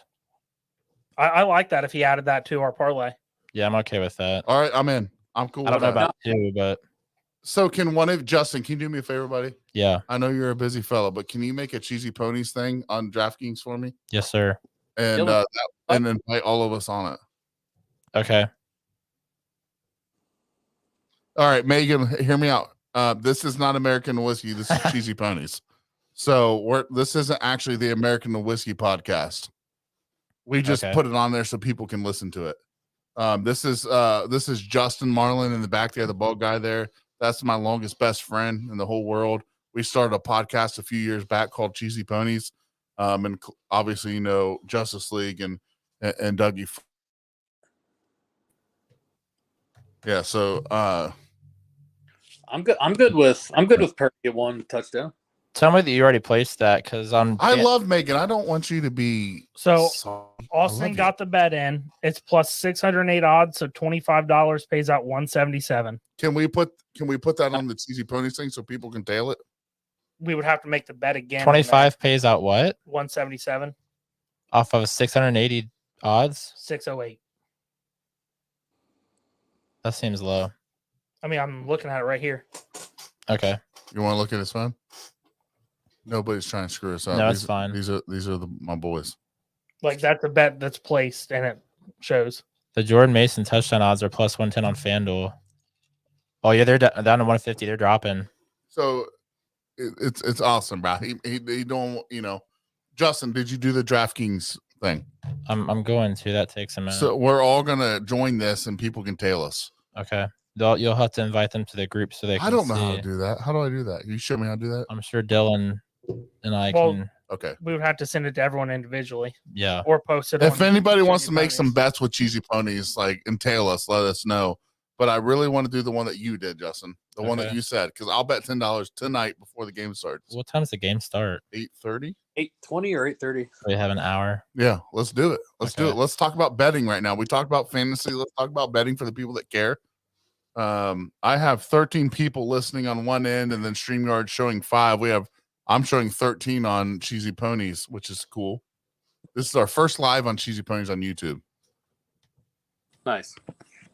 I like that if he added that to our parlay. Yeah, I'm okay with that. All right, I'm in. I'm cool. I don't with know that. about 2, but So can one of Justin? Can you do me a favor, buddy? yeah. I know you're a busy fellow, but can you make a Cheesy Ponies thing on DraftKings for me Yes, sir. and Dylan, and invite all of us on it? Okay. All right, Megan, hear me out. This is not American Whiskey. This is Cheesy Ponies. So this isn't actually the American Whiskey podcast. We just Okay. put it on there so people can listen to it. This is Justin Marlin in the back there, the bald guy there. That's my longest best friend in the whole world. We started a podcast a few years back called Cheesy Ponies. And obviously, Justice League and Dougie. Yeah, so I'm good. I'm good with Purdy at 1 touchdown. Tell me that you already placed that because I'm. I love Megan. I don't want you to be So sorry. I Austin love got the bet in. It's plus 608 odds, so $25 pays out 177. Can we put that on the Cheesy Ponies thing so people can tail it? We would have to make the bet again. 25 pays out what? 177, Off of 680 odds? 608. That seems low. I mean, I'm looking at it right here. Okay. You want to look at his phone? Nobody's trying to screw us up. No, it's fine. These are my boys. Like that's a bet that's placed and it shows. The Jordan Mason touchdown odds are plus 110 on FanDuel. Oh, yeah, they're down to 150. They're dropping. So it's awesome, bro. He don't, Justin, did you do the DraftKings thing? I'm going to. That takes a minute. So we're all gonna join this and people can tail us. Okay. You'll have to invite them to the group so they can I don't know how see. to do that. How do I do that? Can you show me how to do that? I'm sure Dylan and I Well, can. Okay. We would have to send it to everyone individually Yeah. or post it. If on anybody wants Cheesy to make some Ponies. bets with Cheesy Ponies, like and tail us, let us know. But I really want to do the one that you did, Justin. The one that Okay. you said, because I'll bet $10 tonight before the game starts. What time does the game start? 8:30. 8:20 or 8:30. We have an hour. Yeah, let's do it. Let's do Okay. it. Let's talk about betting right now. We talked about fantasy. Let's talk about betting for the people that care. I have 13 people listening on one end, and then StreamYard showing 5. I'm showing 13 on Cheesy Ponies, which is cool. This is our first live on Cheesy Ponies on YouTube. Nice.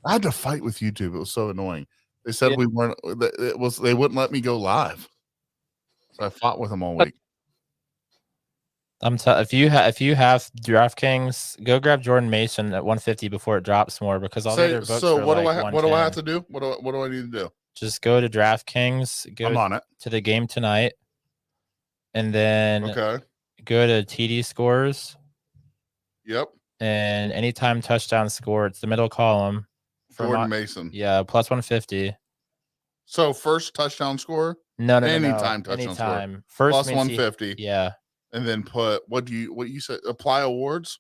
I had to fight with YouTube. It was so annoying. They said Yeah. we weren't. They wouldn't let me go live, so I fought with them all week. If you have DraftKings, go grab Jordan Mason at 150 before it drops more because all the other books So are what like do I have 110. to do? What do I need to do? Just go to DraftKings, I'm go on it. to the game tonight, and then Okay. go to TD scores Yep. and anytime touchdown score. It's the middle column. For Jordan my- Mason. yeah, plus 150. So first touchdown score No. Anytime touchdown score. Anytime. First plus means 150. Yeah. And then put what you said? Apply awards.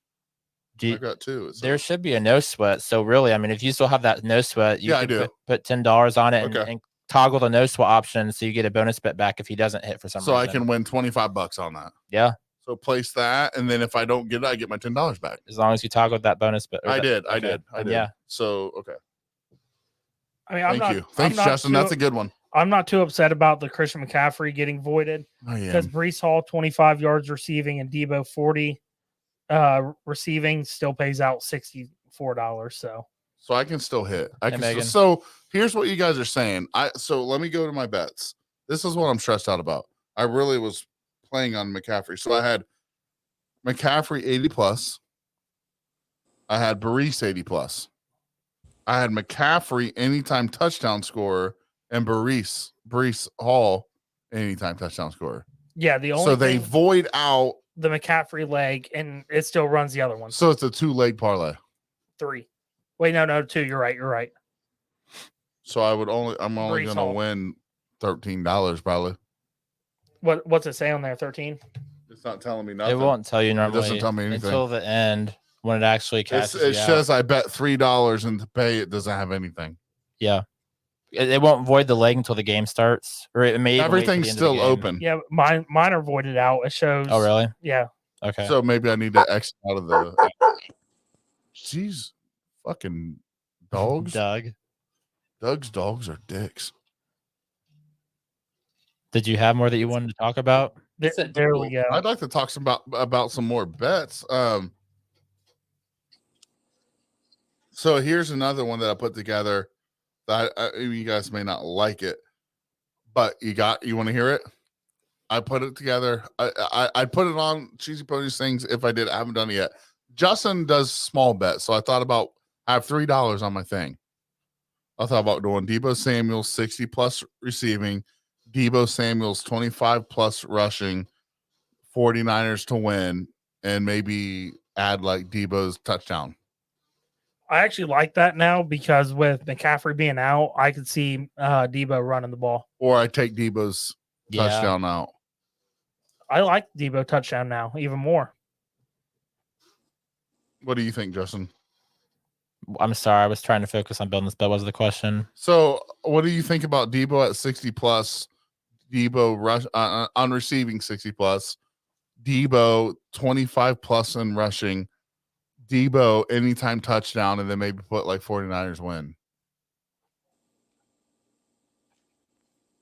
Do you- I got 2. there should be a no sweat. So really, I mean, if you still have that no sweat, you Yeah, I could do. put $10 on it Okay. and toggle the no sweat option so you get a bonus bet back if he doesn't hit for some so reason. I can win $25 on that. Yeah, So place that, and then if I don't get it, I get my $10 back. as long as you toggled that bonus bet. or I that- did. I okay, did. I then did. Yeah. So okay. I mean, I'm Thank not. you. Thanks, Justin. That's a good one. I'm not too upset about the Christian McCaffrey getting voided Oh yeah. because Brees Hall 25 yards receiving and Debo 40 receiving still pays out $64. So I can still hit. I Hey, can. Megan. So here's what you guys are saying. So let me go to my bets. This is what I'm stressed out about. I really was playing on McCaffrey. So I had McCaffrey 80 plus. I had Baris 80 plus. I had McCaffrey anytime touchdown scorer and Baris Hall anytime touchdown scorer. Yeah, the only So they thing, void out. the McCaffrey leg, and it still runs the other one. So it's a 2-leg parlay. 3. Wait, no, 2. You're right. So I'm only Brees going to Hall. win $13 probably. What's it say on there? 13. It's not telling me nothing. It won't tell you normally. doesn't tell me anything. Until the end when it actually cashes It you out. says I bet $3 and to pay it doesn't have anything. Yeah. It won't void the leg until the game starts, or it may even wait till Everything's the end of the still game. open. Yeah, mine are voided out. It shows. Oh, really? Yeah. Okay. So maybe I need to exit out of the. Jeez, fucking dogs. Doug, Doug's dogs are dicks. did you have more that you wanted to talk about? There we go. I'd like to talk about some more bets. So here's another one that I put together that you guys may not like it, but you want to hear it? I put it together. I put it on Cheesy Ponies things. If I did, I haven't done it yet. Justin does small bets, so I thought about. I have $3 on my thing. I thought about doing Deebo Samuel's 60 plus receiving, Deebo Samuel's 25 plus rushing, 49ers to win, and maybe add like Deebo's touchdown. I actually like that now because with McCaffrey being out, I could see Debo running the ball. Or I take Deebo's Yeah. touchdown out. I like Debo touchdown now even more. What do you think, Justin? I'm sorry, I was trying to focus on building this bet. What was the question? So, what do you think about Deebo at 60 plus? Deebo rush on receiving 60 plus. Deebo 25 plus in rushing. Deebo anytime touchdown, and then maybe put like 49ers win.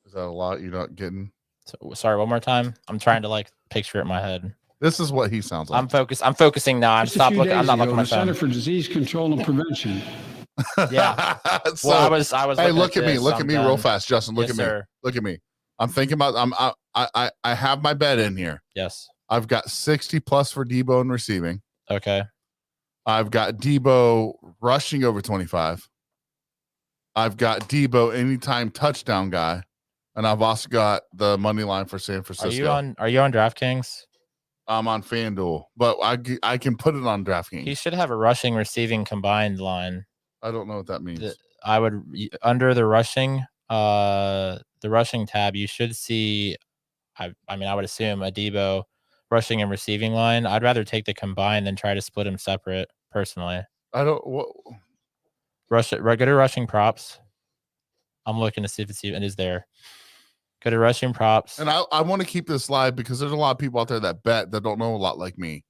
Is that a lot you're not getting? So, sorry, one more time. I'm trying to like picture it in my head. This is what he sounds like. I'm focusing now. I'm Just a stop few looking. I'm days not ago, looking at my the Center phone. for Disease Control and Prevention. Yeah. So, Well, I was. hey, looking look at me. this, Look I'm at me done. real fast, Justin. Look Yes, at me. sir. Look at me. I'm thinking about. I have my bet in here. Yes. I've got 60 plus for Deebo in receiving. Okay. I've got Deebo rushing over 25. I've got Deebo anytime touchdown guy, and I've also got the money line for San Francisco. Are you on DraftKings? I'm on FanDuel, but I can put it on DraftKings. He should have a rushing, receiving combined line. I don't know what that means. I would under the rushing tab. You should see. I mean, I would assume a Deebo rushing and receiving line. I'd rather take the combined than try to split them separate. Personally, I don't. What? go to rushing props. I'm looking to see if it is there. Go to rushing props. And I want to keep this live because there's a lot of people out there that bet that don't know a lot like me.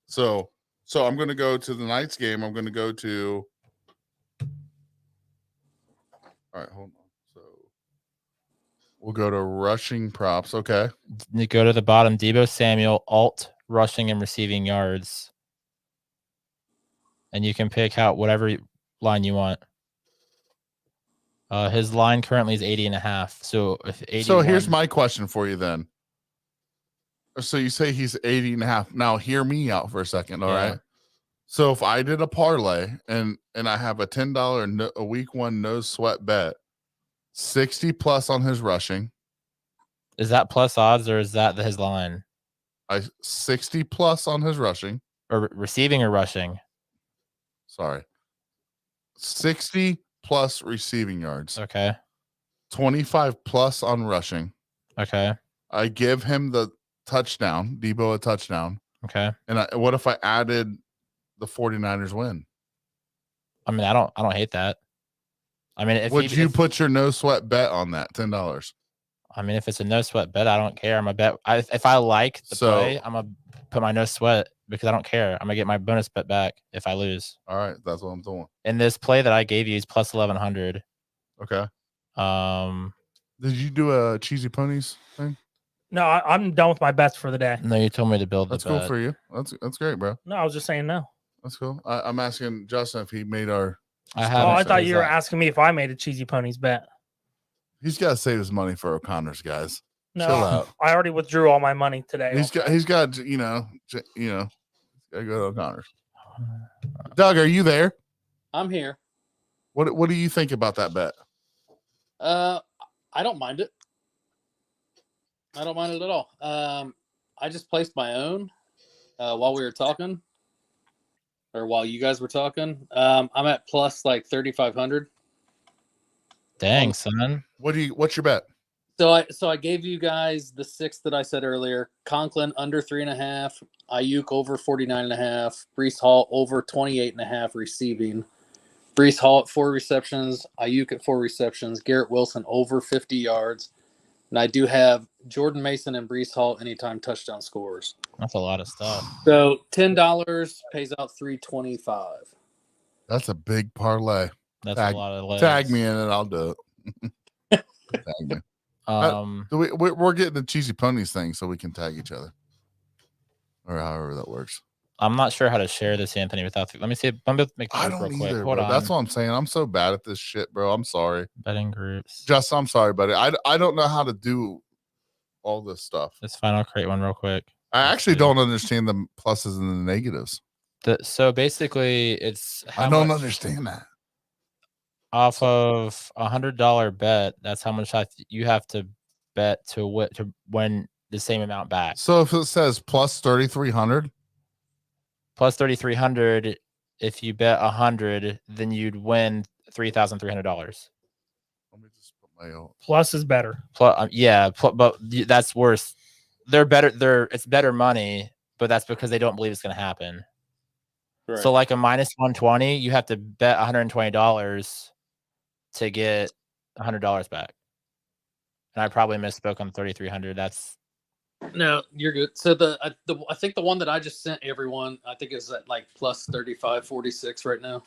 So I'm going to go to the Knights game. I'm going to go to. All right, hold on. So we'll go to rushing props. Okay. You go to the bottom. Deebo Samuel alt rushing and receiving yards, and you can pick out whatever line you want. His line currently is 80.5. So if 81, So here's my question for you then. So you say he's 80.5. Now hear me out for a second. All right. Yeah. So if I did a parlay and I have a $10 a week one no sweat bet, 60 plus on his rushing. Is that plus odds or is that his line? 60 plus on his rushing. Or receiving or rushing? Sorry. 60 plus receiving yards. Okay. 25 plus on rushing. Okay. I give him the touchdown, Deebo a touchdown. Okay. And what if I added the 49ers win? I mean, I don't hate that. I mean, if Would you put your no sweat bet on that $10? I mean, if it's a no sweat bet, I don't care. I'm a bet. If I like the play, I'm gonna put my no sweat because I don't care. I'm gonna get my bonus bet back if I lose. All right, that's what I'm doing. And this play that I gave you is plus 1100. Okay. Um, Did you do a Cheesy Ponies thing? No, I'm done with my bets for the day. no, you told me to build the That's cool bet. for you. That's great, bro. No, I was just saying no. That's cool. I'm asking Justin if he made our. I Oh, haven't. I thought Is you were that- asking me if I made a Cheesy Ponies bet. He's got to save his money for O'Connor's, guys. No, Chill out. I already withdrew all my money today. He's got, you know, gotta go to O'Connor's. Doug, are you there? I'm here. What do you think about that bet? I don't mind it. I don't mind it at all. I just placed my own while we were talking, or while you guys were talking. I'm at plus like 3,500. Dang, son. What's your bet? So I gave you guys the 6 that I said earlier. Conklin under 3.5. Ayuk over 49.5. Brees Hall over 28.5 receiving. Brees Hall at 4 receptions. Ayuk at 4 receptions. Garrett Wilson over 50 yards. And I do have Jordan Mason and Brees Hall anytime touchdown scores. That's a lot of stuff. So $10 pays out $325. That's a big parlay. That's a lot of legs. Tag me in it. I'll do it. Tag me. We're getting the Cheesy Ponies thing so we can tag each other, or however that works. I'm not sure how to share this, Anthony. Without let me see. Let me make the I group don't real quick. either, Hold bro. on. That's what I'm saying. I'm so bad at this shit, bro. I'm sorry. Betting groups. Just I'm sorry, buddy. I don't know how to do all this stuff. It's fine. I'll create one real quick. I actually don't understand the pluses and the negatives. So basically, it's I don't understand that. Off of $100 bet. That's how much you have to bet to win the same amount back. So if it says plus 3,300, Plus 3,300. If you bet 100, then you'd win $3,300. let me just put my own. Plus is better. But that's worse. They're better. It's better money, but that's because they don't believe it's going to happen. Right. So like a minus 120, you have to bet $120 to get $100 back. And I probably misspoke on 3,300. That's No, you're good. So I think the one that I just sent everyone, I think is at like plus 35.46 right now.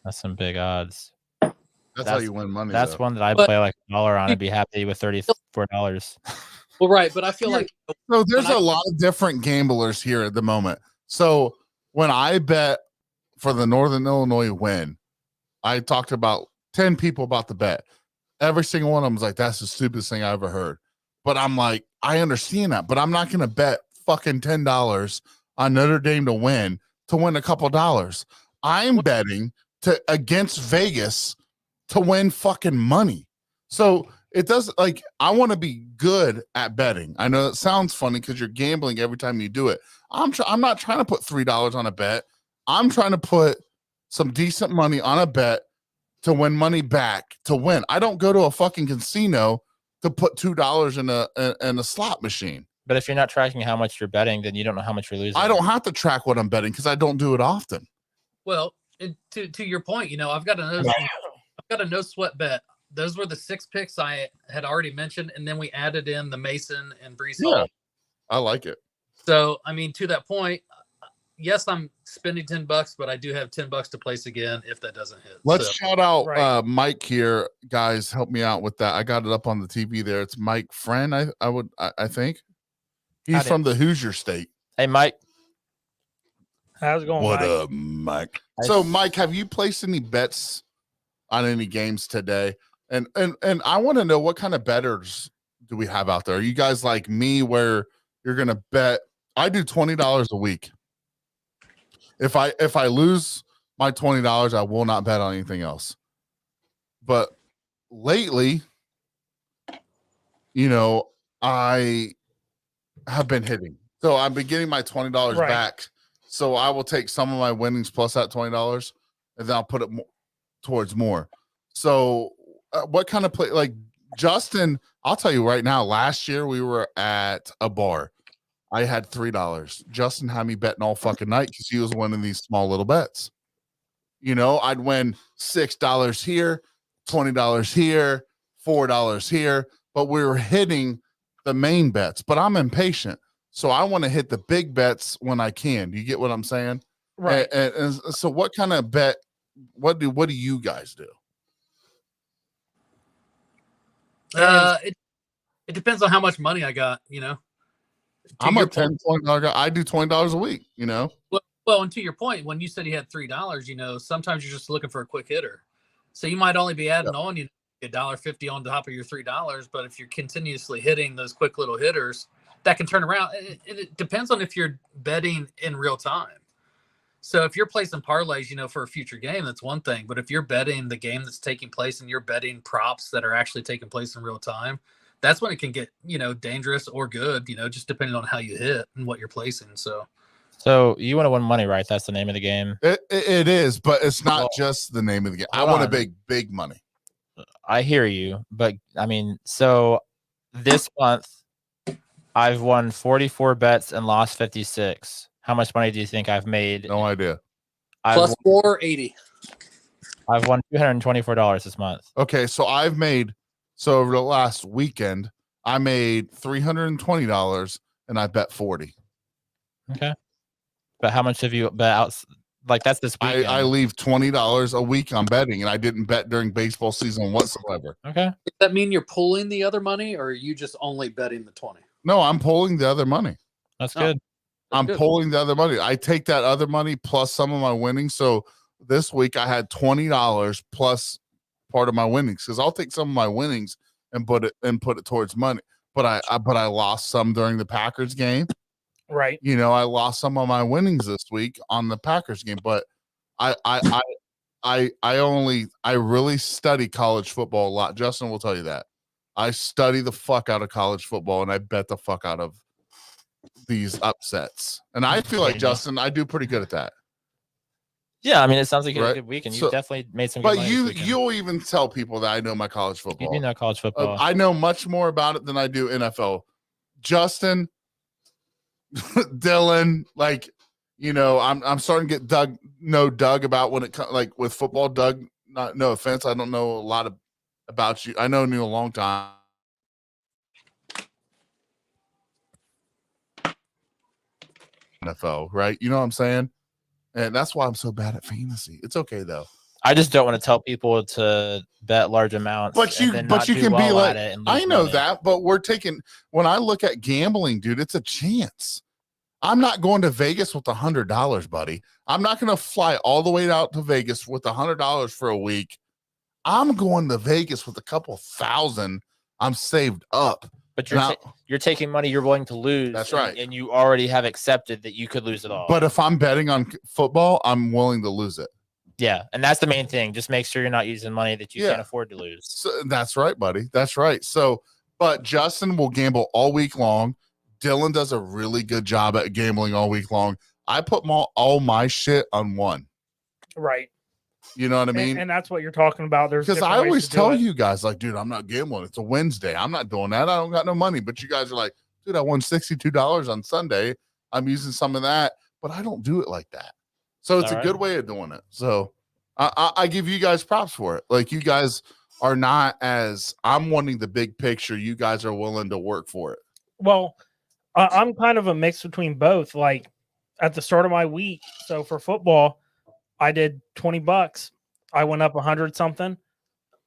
that's some big odds. That's how you win money. That's though. one that I'd But- play like $1 on. I'd be happy with $34. Well, right, but I feel like So there's when a lot of different gamblers here at the moment. So when I bet for the Northern Illinois win, I talked about 10 people about the bet. Every single one of them was like, that's the stupidest thing I ever heard. But I'm like, I understand that, but I'm not going to bet fucking $10 on Notre Dame to win a couple dollars. I'm betting against Vegas to win fucking money. So it does, like, I want to be good at betting. I know it sounds funny because you're gambling every time you do it. I'm not trying to put $3 on a bet. I'm trying to put some decent money on a bet to win money back to win. I don't go to a fucking casino to put $2 in a slot machine. But if you're not tracking how much you're betting, then you don't know how much you're losing. I don't have to track what I'm betting because I don't do it often. well, and to your point, I've got a no sweat bet. Those were the 6 picks I had already mentioned, and then we added in the Mason and Brees Hall. I like it. So, I mean, to that point, yes, I'm spending $10, but I do have $10 to place again if that doesn't hit. Let's So, shout out Right. Mike here, guys. Help me out with that. I got it up on the TV there. It's Mike Friend. I think he's Howdy. from the Hoosier State. Hey, Mike. How's it going, What Mike? up, Mike? So, Mike, have you placed any bets on any games today? And I want to know what kind of bettors do we have out there? Are you guys like me where you're gonna bet? I do $20 a week. If I lose my $20, I will not bet on anything else. But lately, I have been hitting. So I've been getting my $20 Right. back. So I will take some of my winnings plus that $20, and then I'll put it towards more. So what kind of play? Like Justin, I'll tell you right now. Last year we were at a bar. I had $3. Justin had me betting all fucking night because he was winning these small little bets. I'd win $6 here, $20 here, $4 here, but we were hitting the main bets. But I'm impatient, so I want to hit the big bets when I can. Do you get what I'm saying? Right. And so, what kind of bet? What do you guys do? it depends on how much money I got, I'm a $10, $20 guy. I do $20 a week, Well, and to your point, when you said you had $3, sometimes you're just looking for a quick hitter. So you might only be adding on, $1.50 on top of your $3. But if you're continuously hitting those quick little hitters, that can turn around. It depends on if you're betting in real time. So if you're placing parlays, for a future game, that's one thing. But if you're betting the game that's taking place and you're betting props that are actually taking place in real time, that's when it can get, dangerous or good, just depending on how you hit and what you're placing. So you want to win money, right? That's the name of the game. It is, but it's not Well, just the name of the game. I hold want on. a big money. I hear you, but I mean, so this month I've won 44 bets and lost 56. How much money do you think I've made? No idea. plus 480. I've won $224 this month. Okay, so over the last weekend, I made $320 and I bet 40. Okay. But how much have you bet out? Like that's this weekend. I leave $20 a week on betting, and I didn't bet during baseball season whatsoever. Okay. Does that mean you're pulling the other money, or are you just only betting the 20? No, I'm pulling the other money. That's good. I'm pulling the other money. I take that other money plus some of my winnings. So this week I had $20 plus part of my winnings, because I'll take some of my winnings and put it towards money. But I lost some during the Packers game. Right. I lost some of my winnings this week on the Packers game, but I really study college football a lot. Justin will tell you that. I study the fuck out of college football, and I bet the fuck out of these upsets. And I feel like, Justin, I do pretty good at that. Yeah, I mean, it sounds like you had Right. a good week, and So- you definitely made some good But money this weekend. you'll even tell people that I know my college You football. do know college football. I know much more about it than I do NFL. Justin, Dylan, I'm starting to get Doug about when it comes, like with football. Doug, no offense, I don't know a lot about you. I know you a long time. NFL, right? You know what I'm saying? And that's why I'm so bad at fantasy. It's okay though. I just don't want to tell people to bet large amounts. But you can be like, I know that, but when I look at gambling, dude, it's a chance. I'm not going to Vegas with $100, buddy. I'm not going to fly all the way out to Vegas with $100 for a week. I'm going to Vegas with a couple thousand I'm saved up. But you're taking money you're willing to lose. That's right. And you already have accepted that you could lose it all. But if I'm betting on football, I'm willing to lose it. Yeah, and that's the main thing. Just make sure you're not using money that you can't afford to lose. So, that's right, buddy. That's right. So, but Justin will gamble all week long. Dylan does a really good job at gambling all week long. I put all my shit on one. Right. You know what I mean? And that's what you're talking about. There's because different I ways always to do tell it. you guys, like, dude, I'm not gambling. It's a Wednesday. I'm not doing that. I don't got no money. But you guys are like, dude, I won $62 on Sunday. I'm using some of that, but I don't do it like that. So it's a good way of doing it. So I give you guys props for it. Like, you guys are not I'm wanting the big picture. You guys are willing to work for it. Well, I'm kind of a mix between both. Like at the start of my week, so for football, I did $20. I went up 100 something.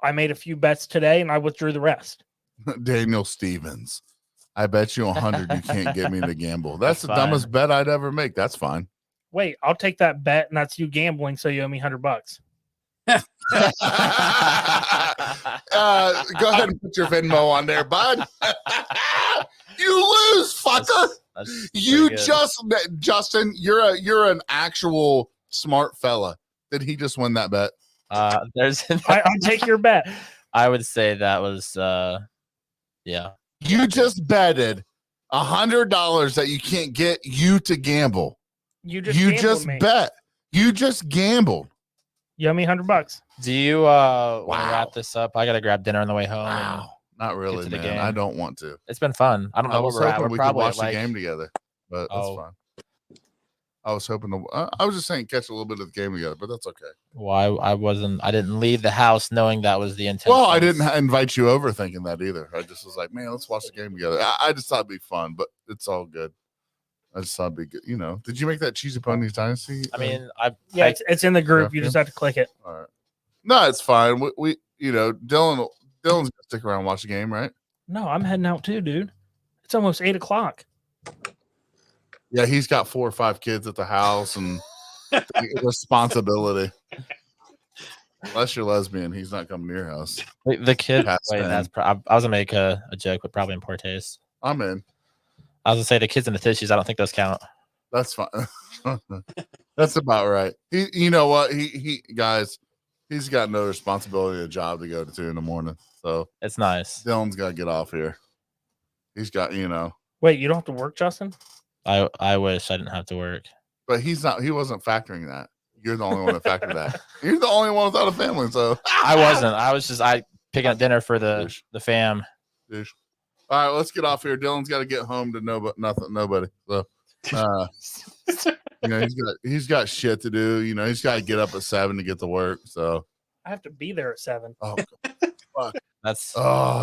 I made a few bets today, and I withdrew the rest. Daniel Stevens, I bet you 100 you can't get me to gamble. That's the fine. dumbest bet I'd ever make. That's fine. Wait, I'll take that bet, and that's you gambling, so you owe me $100. Go ahead and put your Venmo on there, bud. You lose, fucker. That's You pretty good. Justin, you're an actual smart fella. Did he just win that bet? There's I'll take your bet. I would say that was yeah. You just betted $100 that you can't get you to gamble. You You just just me. bet. You just gambled. You owe me $100. Do you want to Wow. wrap this up? I gotta grab dinner on the way home. and Wow. Not really, to the man. game. I don't want to. It's been fun. I don't know I where was we're at. hoping We're we could probably watch at, like, the game together, but that's Oh. fine. I was hoping to. I was just saying catch a little bit of the game together, but that's okay. Well, I didn't leave the house knowing that was the intent. Well, I didn't invite you over thinking that either. I just was like, man, let's watch the game together. I just thought it'd be fun, but it's all good. I just thought it'd be good. You know, did you make that Cheesy Ponies Dynasty? I mean, Yeah, it's in the group. You Yeah. just have to click it. All right. No, it's fine. We Dylan's gonna stick around and watch the game, right? No, I'm heading out too, dude. It's almost 8:00. Yeah, he's got 4 or 5 kids at the house and responsibility. Unless you're lesbian, he's not coming to your house. The kid. Pat's Wait, pen. that's. I was gonna make a joke, but probably in poor taste. I'm in. I was gonna say the kids in the tissues. I don't think those count. That's fine. That's about right. You know what? He guys, he's got no responsibility, a job to go to in the morning. So It's nice. Dylan's got to get off here. He's got, Wait, you don't have to work, Justin? I wish I didn't have to work. but he wasn't factoring that. You're the only one that factored that. You're the only one without a family. So I wasn't. I was just picking up dinner for the fam. All right, let's get off here. Dylan's got to get home to nobody. So, he's got shit to do. He's got to get up at 7 to get to work. So I have to be there at 7. oh, fuck. That's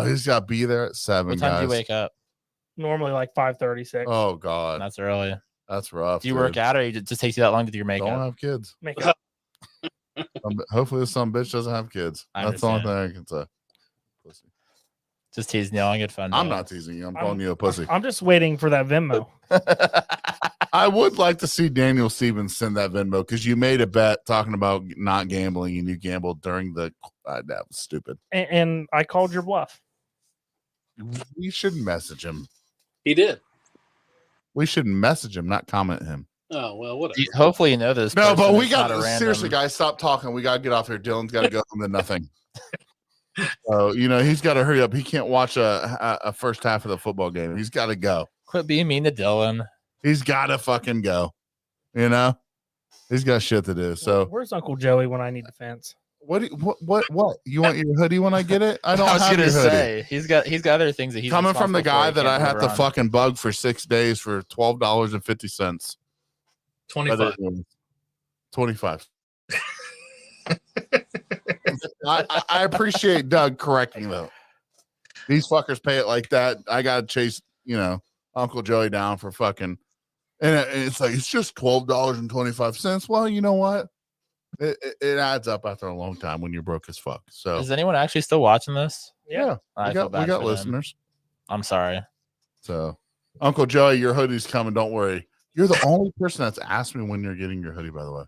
He's got to be there at 7. what time guys. do you wake up? Normally like 5:36. Oh God, That's early. that's rough. Do you dude. work out, or it just takes you that long to do your makeup? Don't have kids. Make up. Hopefully, this some bitch doesn't have kids. I That's the only understand. thing I can say. Pussy. Just teasing you. All good fun. I'm Dylan. not teasing you. I'm calling you a pussy. I'm just waiting for that Venmo. I would like to see Daniel Stevens send that Venmo because you made a bet talking about not gambling and you gambled during the. That was stupid. And I called your bluff. We should message him. He did. We should message him, not comment him. Oh well, whatever. Hopefully you know this. No, but person. we It's not got a random- seriously, guys. Stop talking. We got to get off here. Dylan's got to go home to nothing. So he's got to hurry up. He can't watch a first half of the football game. He's got to go. Quit being mean to Dylan. He's got to fucking go. He's got shit to do. So where's Uncle Joey when I need defense? what? You want your hoodie when I get it? I don't I was have gonna your hoodie. say he's got other things that he's Coming from the responsible guy for, that he I can't had to deliver on. fucking bug for 6 days for $12.50. 25. 25. I appreciate Doug correcting though. These fuckers pay it like that. I gotta chase, Uncle Joey down for fucking, and it's like it's just $12.25. Well, you know what? It adds up after a long time when you're broke as fuck. So Is anyone actually still watching this? Yeah. I we feel got bad for them. listeners. I'm sorry. So Uncle Joey, your hoodie's coming. Don't worry. You're the only person that's asked me when you're getting your hoodie, by the way.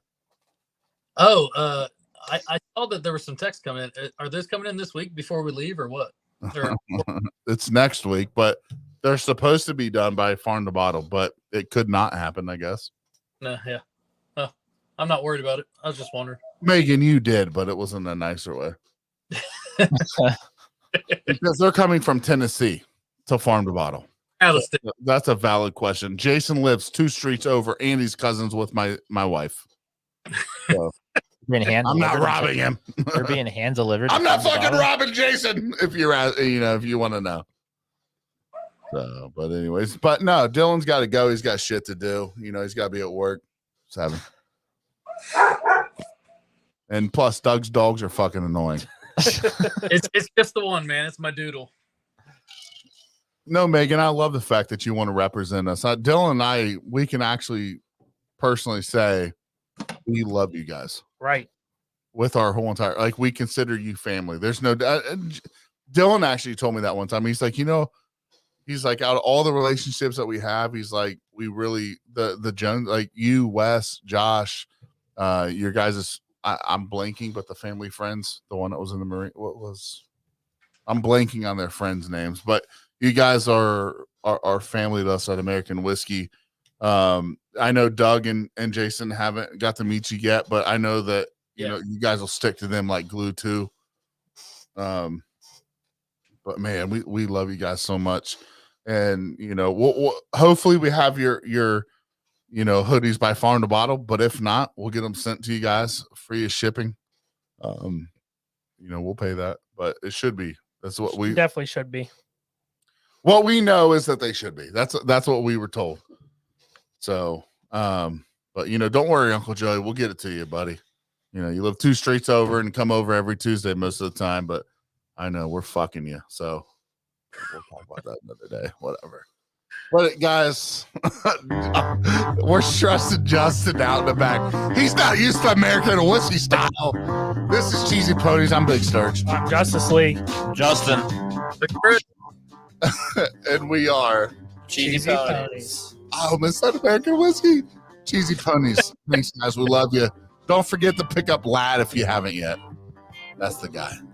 Oh, I saw that there was some text coming in. Are those coming in this week before we leave, or what? Or, It's next week, but they're supposed to be done by farm to bottle, but it could not happen, I guess. no, yeah. Oh, I'm not worried about it. I was just wondering. Megan, you did, but it was in a nicer way. Because they're coming from Tennessee to farm to bottle. Out of state. That's a valid question. Jason lives 2 streets over. Andy's cousins with my wife. So Being hand I'm not delivered. robbing him. They're being hand delivered. I'm not from the fucking bottle? robbing Jason. If you're if you want to know. So, but anyways, but no, Dylan's got to go. He's got shit to do. He's got to be at work. 7. And plus, Doug's dogs are fucking annoying. It's just the one, man. It's my doodle. No, Megan, I love the fact that you want to represent us. Dylan and I, we can actually personally say we love you guys Right. with our whole entire, we consider you family. There's no, Dylan actually told me that one time. He's like, he's like, out of all the relationships that we have, he's like, we really, the Jones, like you, Wes, Josh, your guys' I'm blanking, but the family friends, the one that was in the Marine, I'm blanking on their friends' names, but you guys are family to us at American Whiskey. I know Doug and Jason haven't got to meet you yet, but I know that you guys will stick to them like glue too. But man, we love you guys so much, and we'll hopefully we have your hoodies by farm to bottle. But if not, we'll get them sent to you guys free of shipping. We'll pay that, but it should be. That's what we Definitely should be. What we know is that they should be. That's what we were told. So, but don't worry, Uncle Joey, we'll get it to you, buddy. You live 2 streets over and come over every Tuesday most of the time, but I know we're fucking you. So we'll talk about that another day, whatever. But guys, we're stressing Justin out in the back. He's not used to American whiskey style. This is Cheesy Ponies. I'm Big Sturge. I'm Justice League. Justin. And we are Cheesy Ponies. Oh, miss that American whiskey? Cheesy Ponies. Thanks, guys. We love you. Don't forget to pick up Lad if you haven't yet. That's the guy.